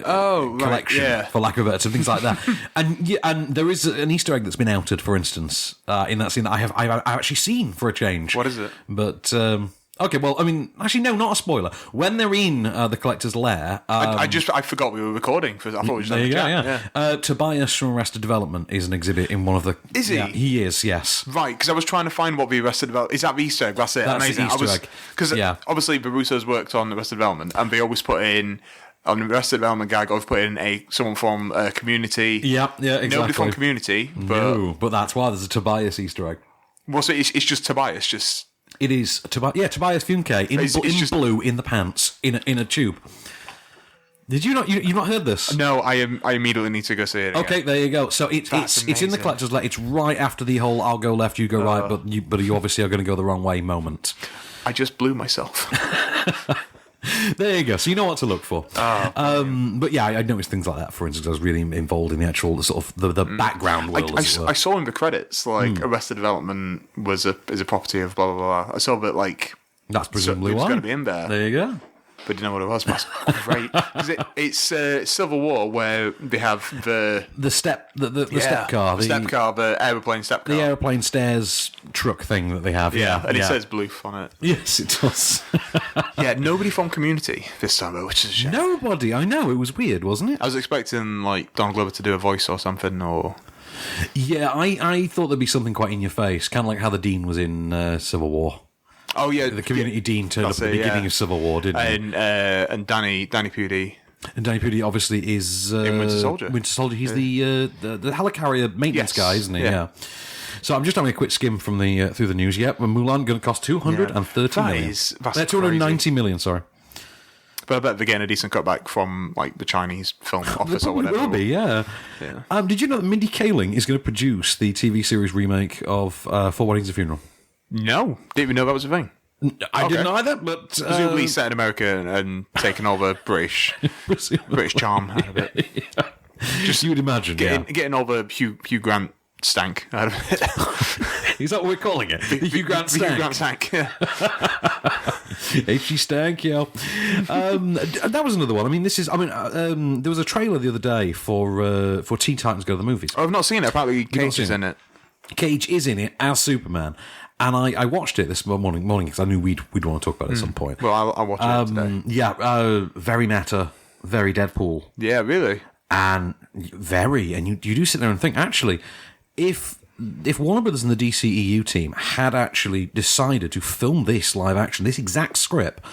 Speaker 1: collection, for lack of a better term, things like that. and there is an Easter egg that's been outed, for instance, in that scene that I've actually seen for a change.
Speaker 2: What is it?
Speaker 1: But okay, well, I mean, actually, no, not a spoiler. When they're in the collector's lair,
Speaker 2: I forgot we were recording. I thought we were just having a chat.
Speaker 1: Tobias from Arrested Development is an exhibit in one of the.
Speaker 2: Is he?
Speaker 1: Yeah, he is. Yes.
Speaker 2: Right, because I was trying to find what the Arrested Development is. That the Easter egg? That's it.
Speaker 1: That's
Speaker 2: amazing.
Speaker 1: the Easter egg.
Speaker 2: Because obviously the Russos worked on Arrested Development, and they always put in. On the Arrested Development gag, I've put in someone from Community.
Speaker 1: Yeah, exactly.
Speaker 2: Nobody from Community,
Speaker 1: but that's why there's a Tobias Easter egg.
Speaker 2: Well, so it's just Tobias,
Speaker 1: It is Tobias Funke in blue in the pants in a tube. Did you not? You not heard this?
Speaker 2: No, I immediately need to go see it.
Speaker 1: Okay, there you go. So it's in the collector's lair. It's right after the whole "I'll go left, you go right," but you obviously are going to go the wrong way moment.
Speaker 2: I just blew myself.
Speaker 1: There you go. So you know what to look for. But yeah, I noticed things like that. For instance, I was really involved in the actual sort of the background world.
Speaker 2: I saw in the credits like Arrested Development is a property of blah blah blah. I saw that like
Speaker 1: that's presumably
Speaker 2: it's
Speaker 1: why
Speaker 2: going to be in there.
Speaker 1: There you go.
Speaker 2: But you know what it was? That's great. It's Civil War where they have the
Speaker 1: step car,
Speaker 2: the aeroplane step car,
Speaker 1: the aeroplane stairs truck thing that they have.
Speaker 2: And it says Bloof on it.
Speaker 1: Yes, it does.
Speaker 2: Nobody from Community this time, which is a shame.
Speaker 1: Nobody. I know, it was weird, wasn't it?
Speaker 2: I was expecting like Donald Glover to do a voice or something, or
Speaker 1: I thought there'd be something quite in your face, kind of like how the Dean was in Civil War.
Speaker 2: Oh yeah,
Speaker 1: the Community Dean turned up at the beginning of Civil War, didn't he?
Speaker 2: And Danny Pudi.
Speaker 1: And Danny Pudi obviously is
Speaker 2: in Winter Soldier.
Speaker 1: Winter Soldier. He's the helicarrier maintenance guy, isn't he? Yeah. So I'm just having a quick skim from the through the news. Yep, Mulan going to cost 230 million. That's 290 million. Sorry.
Speaker 2: But I bet they're getting a decent cutback from like the Chinese film office or whatever.
Speaker 1: Will be, yeah. Did you know that Mindy Kaling is going to produce the TV series remake of Four Weddings and a Funeral?
Speaker 2: No, didn't even know that was a thing.
Speaker 1: I didn't either, but
Speaker 2: presumably set in America and taking all the British charm out of it.
Speaker 1: Just you would imagine,
Speaker 2: getting all the Hugh Grant stank out of it.
Speaker 1: Is that what we're calling it? The Hugh Grant stank.
Speaker 2: Hugh Grant stank. Yeah.
Speaker 1: HG stank, yeah. That was another one. I mean, there was a trailer the other day for Teen Titans Go to the Movies.
Speaker 2: Oh, I've not seen it. Apparently, Cage is in it.
Speaker 1: Cage is in it as Superman. And I watched it this morning because I knew we'd want to talk about it at some point.
Speaker 2: Well, I'll watch it today.
Speaker 1: Yeah, very meta, very Deadpool.
Speaker 2: Yeah, really?
Speaker 1: And you do sit there and think, actually, if Warner Brothers and the DCEU team had actually decided to film this live action, this exact script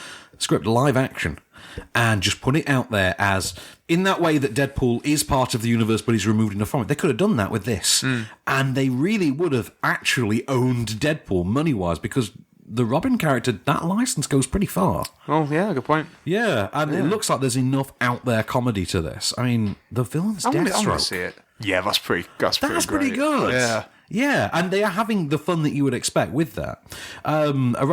Speaker 1: live action, and just put it out there as in that way that Deadpool is part of the universe but he's removed enough from it. They could have done that with this. And they really would have actually owned Deadpool money-wise, because the Robin character, that license goes pretty far.
Speaker 2: Oh, yeah, good point.
Speaker 1: Yeah, and it looks like there's enough out there comedy to this. I mean, the villain's Deathstroke.
Speaker 2: I want to see it. Yeah, that's pretty
Speaker 1: good.
Speaker 2: Yeah.
Speaker 1: Yeah, and they are having the fun that you would expect with that.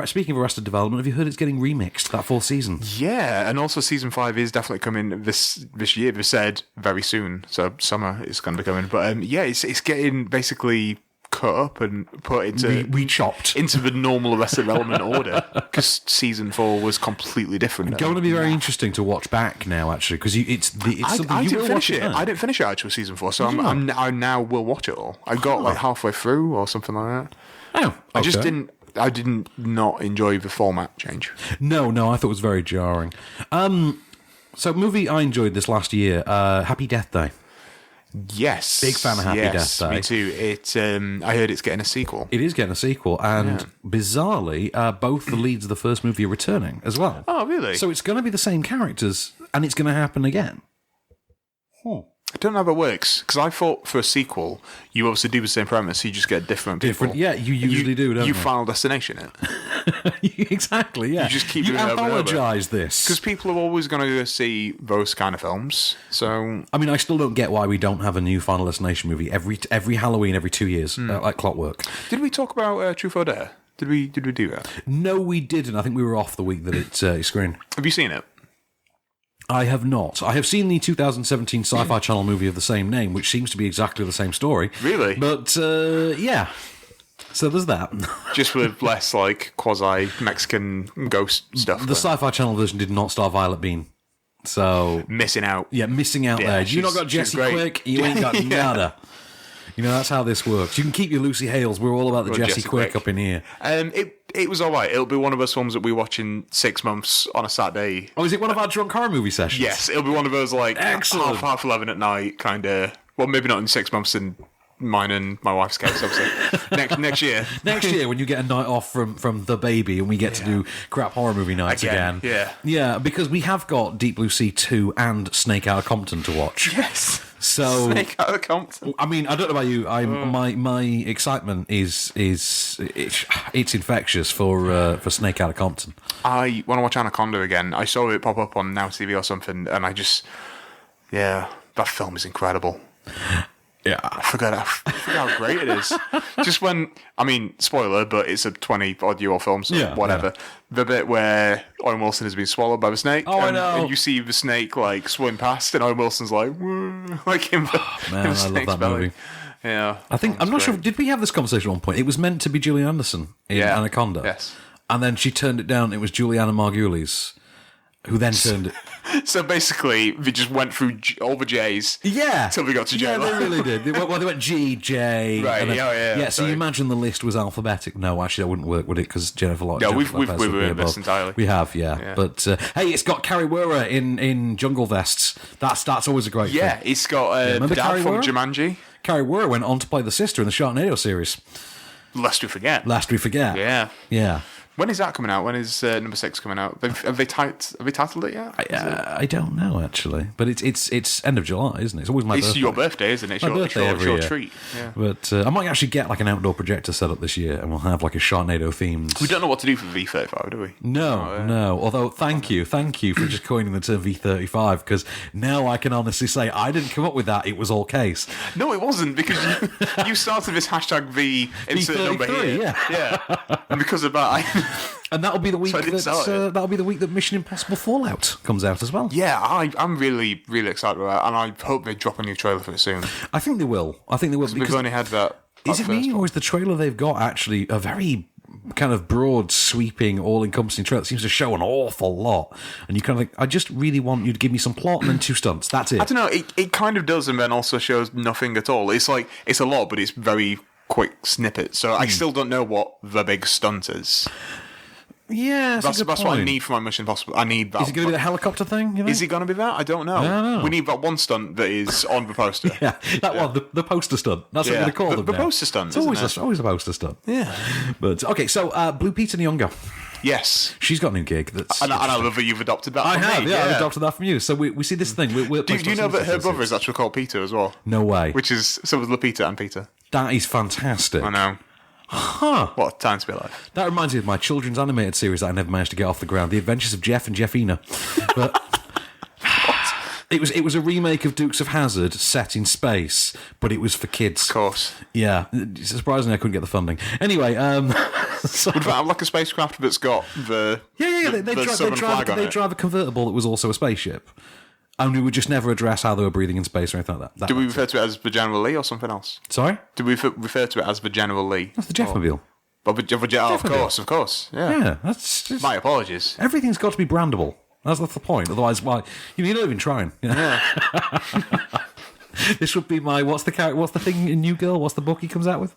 Speaker 1: Speaking of Arrested Development, have you heard it's getting remixed, that fourth season?
Speaker 2: Yeah, and also season 5 is definitely coming this year. They said very soon, so summer is going to be coming. But it's getting basically cut up and put into
Speaker 1: re-chopped
Speaker 2: into the normal Arrested Development order, because season 4 was completely different.
Speaker 1: It's going to be very interesting to watch back now, actually, because it's something
Speaker 2: I
Speaker 1: you
Speaker 2: didn't
Speaker 1: will
Speaker 2: finish
Speaker 1: watch
Speaker 2: it. I didn't finish it actually season 4, so I now will watch it all. I got like halfway through or something like that.
Speaker 1: Oh, okay.
Speaker 2: I just didn't. I didn't not enjoy the format change.
Speaker 1: No, I thought it was very jarring. So, movie I enjoyed this last year, Happy Death Day.
Speaker 2: Yes.
Speaker 1: Big fan of Happy Death Day.
Speaker 2: Me too. I heard it's getting a sequel.
Speaker 1: It is getting a sequel, and bizarrely, both the leads of the first movie are returning as well.
Speaker 2: Oh, really?
Speaker 1: So it's going to be the same characters, and it's going to happen again.
Speaker 2: I don't know how it works, because I thought for a sequel, you obviously do the same premise, you just get different people.
Speaker 1: Yeah, you usually do, don't you?
Speaker 2: You Final Destination it.
Speaker 1: Exactly, yeah.
Speaker 2: You just keep
Speaker 1: you
Speaker 2: doing it over and over.
Speaker 1: anthologize this.
Speaker 2: Because people are always going to go see those kind of films, so...
Speaker 1: I mean, I still don't get why we don't have a new Final Destination movie every Halloween, every 2 years, like clockwork.
Speaker 2: Did we talk about Truth or Dare? Did we do that?
Speaker 1: No, we didn't. I think we were off the week that it screened.
Speaker 2: Have you seen it?
Speaker 1: I have not. I have seen the 2017 Sci-Fi Channel movie of the same name, which seems to be exactly the same story.
Speaker 2: Really?
Speaker 1: But, yeah. So there's that.
Speaker 2: Just with less, like, quasi-Mexican ghost stuff.
Speaker 1: The Sci-Fi Channel version did not star Violet Bean. So...
Speaker 2: Missing out.
Speaker 1: Yeah, missing out there. You not got Jessie Quick, you ain't got nada. You know, that's how this works. You can keep your Lucy Hales. We're all about the Jessie Quick up in here.
Speaker 2: It was all right. It'll be one of those films that we watch in 6 months on a Saturday.
Speaker 1: Oh, is it one of our drunk horror movie sessions?
Speaker 2: Yes, it'll be one of those, like, half 11 at night, kind of... Well, maybe not in 6 months in mine and my wife's case, obviously. next year.
Speaker 1: Next year, when you get a night off from The Baby and we get to do crap horror movie nights again.
Speaker 2: Yeah.
Speaker 1: Yeah, because we have got Deep Blue Sea 2 and Snake Out of Compton to watch.
Speaker 2: Yes.
Speaker 1: So,
Speaker 2: Snake Out of Compton.
Speaker 1: I mean, I don't know about you. My excitement is infectious for Snake Out of Compton.
Speaker 2: I want to watch Anaconda again. I saw it pop up on Now TV or something, and that film is incredible.
Speaker 1: Yeah,
Speaker 2: I forgot how great it is. Just when, I mean, spoiler, but it's a 20-odd-year-old film, so whatever. Yeah. The bit where Owen Wilson has been swallowed by the snake.
Speaker 1: Oh, I know.
Speaker 2: And you see the snake, like, swim past, and Owen Wilson's like, woo, like in the,
Speaker 1: man,
Speaker 2: in the
Speaker 1: I love that
Speaker 2: belly.
Speaker 1: movie.
Speaker 2: Yeah.
Speaker 1: I'm not sure, did we have this conversation at one point? It was meant to be Gillian Anderson in Anaconda.
Speaker 2: Yes.
Speaker 1: And then she turned it down. It was Juliana Margulies, who then turned it...
Speaker 2: So basically, they just went through all the J's.
Speaker 1: Yeah.
Speaker 2: Till they got to J.
Speaker 1: Yeah, they really did. They went G, J.
Speaker 2: Right, yeah.
Speaker 1: So you imagine the list was alphabetic. No, actually, that wouldn't work, would it? Because Jennifer Lopez.
Speaker 2: Yeah, we've ruined this entirely.
Speaker 1: We have, yeah. But, hey, it's got Carrie Werner in jungle vests. That's always a great thing.
Speaker 2: Yeah, it's got the dad from Jumanji.
Speaker 1: Carrie Werner went on to play the sister in the Sharknado series.
Speaker 2: Lest we forget.
Speaker 1: Yeah. Yeah.
Speaker 2: When is that coming out? When is number 6 coming out? Have they titled it yet?
Speaker 1: I don't know actually, but it's end of July, isn't it? It's always my birthday.
Speaker 2: It's your birthday, isn't it? It's
Speaker 1: my birthday every year.
Speaker 2: Treat. Yeah.
Speaker 1: But I might actually get like an outdoor projector set up this year, and we'll have like a Sharknado themed.
Speaker 2: We don't know what to do for V35, do we?
Speaker 1: No. Although thank you for just coining the term V35, because now I can honestly say I didn't come up with that. It was all Kase.
Speaker 2: No, it wasn't, because you started this hashtag V insert number here.
Speaker 1: Yeah.
Speaker 2: And because of that,
Speaker 1: and that'll be the week that'll be the week that Mission Impossible Fallout comes out as well.
Speaker 2: Yeah, I'm really, really excited about that, and I hope they drop a new trailer for it soon.
Speaker 1: I think they will. Because
Speaker 2: we've only had that.
Speaker 1: Is it me, or is the trailer they've got actually a very kind of broad, sweeping, all-encompassing trailer? It seems to show an awful lot, and you kind of think, I just really want you to give me some plot and then 2 stunts. That's it.
Speaker 2: I don't know. It kind of does, and then also shows nothing at all. It's like it's a lot, but it's very quick snippets. So I still don't know what the big stunt is.
Speaker 1: Yeah, that's
Speaker 2: what I need for my Mission Impossible. I need that.
Speaker 1: Is it going to be the helicopter thing?
Speaker 2: Is it going to be that? I don't know. We need that one stunt that is on the poster.
Speaker 1: One, the poster stunt. That's what they call them.
Speaker 2: The poster stunt.
Speaker 1: It's always a poster stunt.
Speaker 2: Yeah.
Speaker 1: But okay, so Blue Peter Nyong'o.
Speaker 2: Yes,
Speaker 1: she's got a new gig.
Speaker 2: And I love that you've adopted that.
Speaker 1: I have. Yeah, I've adopted that from you. So we see this thing.
Speaker 2: Do you know that her brother is actually called Peter as well?
Speaker 1: No way.
Speaker 2: Which is so was Lupita and Peter.
Speaker 1: That is fantastic.
Speaker 2: I know.
Speaker 1: Huh.
Speaker 2: What a time to be alive.
Speaker 1: That reminds me of my children's animated series that I never managed to get off the ground, The Adventures of Jeff and Jeffina. But it was a remake of Dukes of Hazzard set in space, but it was for kids.
Speaker 2: Of course.
Speaker 1: Yeah. Surprisingly, I couldn't get the funding. Anyway,
Speaker 2: so would that have like a spacecraft that's got the
Speaker 1: they drive a convertible that was also a spaceship. And we would just never address how they were breathing in space or anything like that.
Speaker 2: Do we refer to it as the General Lee or something else?
Speaker 1: Sorry?
Speaker 2: Do we refer to it as the General Lee?
Speaker 1: That's the Jeffmobile.
Speaker 2: Of course. Yeah.
Speaker 1: That's just,
Speaker 2: my apologies.
Speaker 1: Everything's got to be brandable. That's the point. Otherwise, why? You're not even trying. Yeah.
Speaker 2: Yeah.
Speaker 1: This would be my. What's the thing in New Girl? What's the book he comes out with?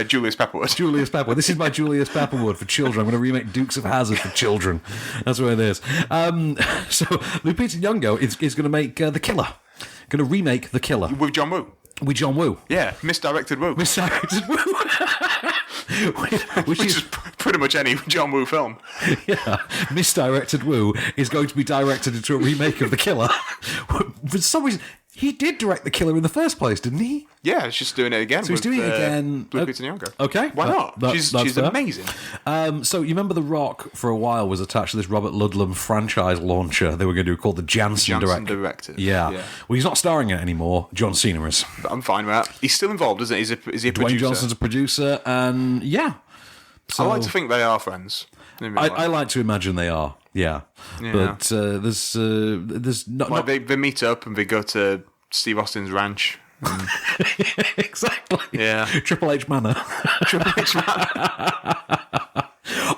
Speaker 2: Julius Pepperwood.
Speaker 1: Julius Pepperwood. This is my Julius Pepperwood for children. I'm going to remake Dukes of Hazzard for children. That's what it is. So Lupita Nyong'o is going to make The Killer. Going to remake The Killer.
Speaker 2: With John Woo.
Speaker 1: With John Woo.
Speaker 2: Yeah, misdirected Woo.
Speaker 1: Misdirected Woo. which is
Speaker 2: pretty much any John Woo film.
Speaker 1: Yeah, misdirected Woo is going to be directed into a remake of The Killer. For some reason, he did direct The Killer in the first place, didn't he?
Speaker 2: Yeah, he's just doing it again.
Speaker 1: So he's doing it again.
Speaker 2: Lupita Nyong'o.
Speaker 1: Okay,
Speaker 2: why not? She's
Speaker 1: fair.
Speaker 2: amazing.
Speaker 1: So you remember The Rock for a while was attached to this Robert Ludlum franchise launcher they were going to do called the Janssen
Speaker 2: Directive.
Speaker 1: Yeah. Well, he's not starring in it anymore. John Cena is.
Speaker 2: But I'm fine with that. He's still involved, isn't he? Is he a producer?
Speaker 1: Dwayne Johnson's a producer, and yeah. So,
Speaker 2: I like to think they are friends.
Speaker 1: I like to imagine they are. Yeah. But there's not.
Speaker 2: Like they meet up and they go to Steve Austin's ranch.
Speaker 1: Exactly.
Speaker 2: Yeah.
Speaker 1: Triple H Manor.
Speaker 2: Triple H Manor.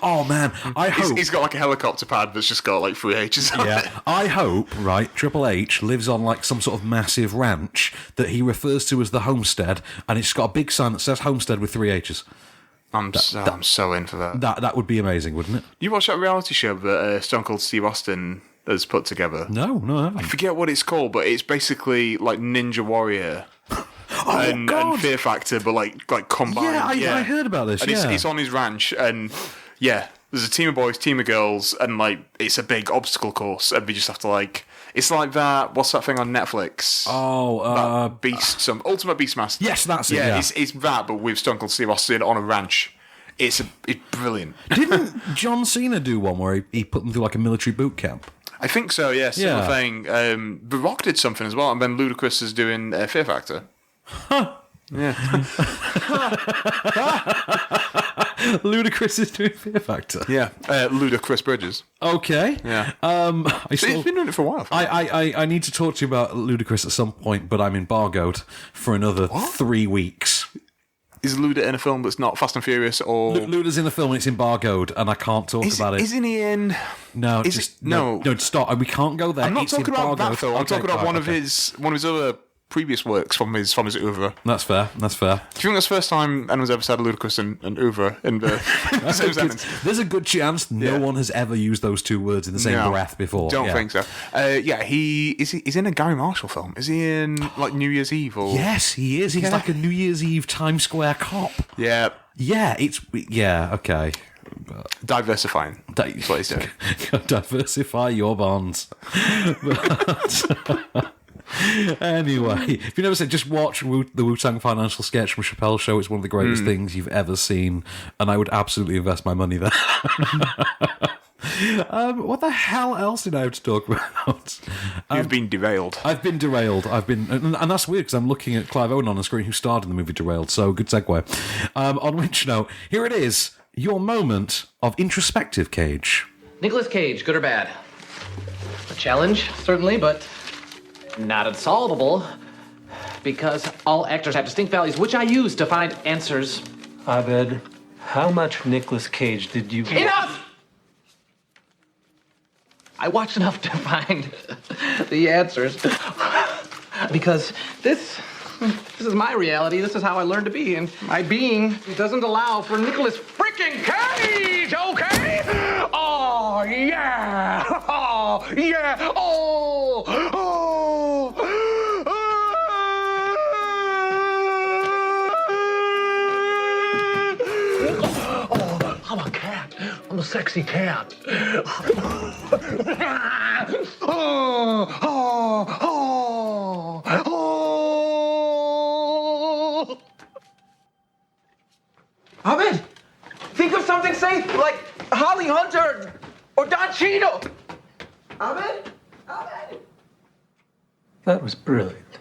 Speaker 1: Oh man, I hope
Speaker 2: he's got like a helicopter pad that's just got like 3 H's on it.
Speaker 1: I hope, right, Triple H lives on like some sort of massive ranch that he refers to as the Homestead, and it's got a big sign that says Homestead with 3 H's.
Speaker 2: I'm so in for that.
Speaker 1: That would be amazing, wouldn't it?
Speaker 2: You watch that reality show that Stone Cold Steve Austin has put together?
Speaker 1: No, I haven't.
Speaker 2: I forget what it's called, but it's basically like Ninja Warrior. And Fear Factor, but like combined.
Speaker 1: Yeah, I heard about this.
Speaker 2: And it's on his ranch, and there's a team of boys, team of girls, and like it's a big obstacle course, and we just have to like. It's like that. What's that thing on Netflix?
Speaker 1: Oh,
Speaker 2: some Ultimate Beastmaster.
Speaker 1: Yes, that's it.
Speaker 2: Yeah, it's that, but with Stone Cold Steve Austin on a ranch. It's brilliant.
Speaker 1: Didn't John Cena do one where he put them through like a military boot camp?
Speaker 2: I think so. Yeah, similar thing. The Rock did something as well, and then Ludacris is doing Fear Factor.
Speaker 1: Huh.
Speaker 2: Yeah.
Speaker 1: Ludacris is doing Fear Factor.
Speaker 2: Yeah. Ludacris Bridges.
Speaker 1: Okay.
Speaker 2: Yeah.
Speaker 1: He's
Speaker 2: been doing it for a while.
Speaker 1: I need to talk to you about Ludacris at some point, but I'm embargoed for another 3 weeks.
Speaker 2: Is Luda in a film that's not Fast and Furious or...
Speaker 1: Luda's in the film and it's embargoed and I can't talk about it.
Speaker 2: Isn't he in...
Speaker 1: No, no, stop. We can't go there.
Speaker 2: I'm not talking about that film. I'm talking about one of his other previous works from his oeuvre.
Speaker 1: That's fair.
Speaker 2: Do you think that's the first time anyone's ever said Ludacris and oeuvre in the same sentence?
Speaker 1: There's a good chance no one has ever used those two words in the same breath before.
Speaker 2: Don't think so. He's in a Gary Marshall film. Is he in like New Year's Eve? Or...
Speaker 1: Yes, he is. He's like a New Year's Eve Times Square cop.
Speaker 2: Yeah.
Speaker 1: Yeah, okay.
Speaker 2: Diversifying. That's what he's doing.
Speaker 1: Diversify your bonds. Anyway, if you never said, just watch the Wu-Tang Financial sketch from Chappelle's show. It's one of the greatest things you've ever seen, and I would absolutely invest my money there. What the hell else did I have to talk about?
Speaker 2: You've been derailed.
Speaker 1: I've been derailed. And that's weird because I'm looking at Clive Owen on the screen, who starred in the movie Derailed. So good segue. On which note, here it is, your moment of introspective, Cage.
Speaker 15: Nicolas Cage, good or bad? A challenge, certainly, but not unsolvable, because all actors have distinct values, which I use to find answers.
Speaker 9: Abed, how much Nicolas Cage did you...
Speaker 15: Enough! I watched enough to find the answers. Because this is my reality. This is how I learned to be, and my being doesn't allow for Nicolas freaking Cage, okay? Oh, yeah! Oh, yeah! Oh! I'm a cat. I'm a sexy cat.
Speaker 16: Ahmed, think of something safe like Holly Hunter or Don Cheadle. Ahmed?
Speaker 9: That was brilliant.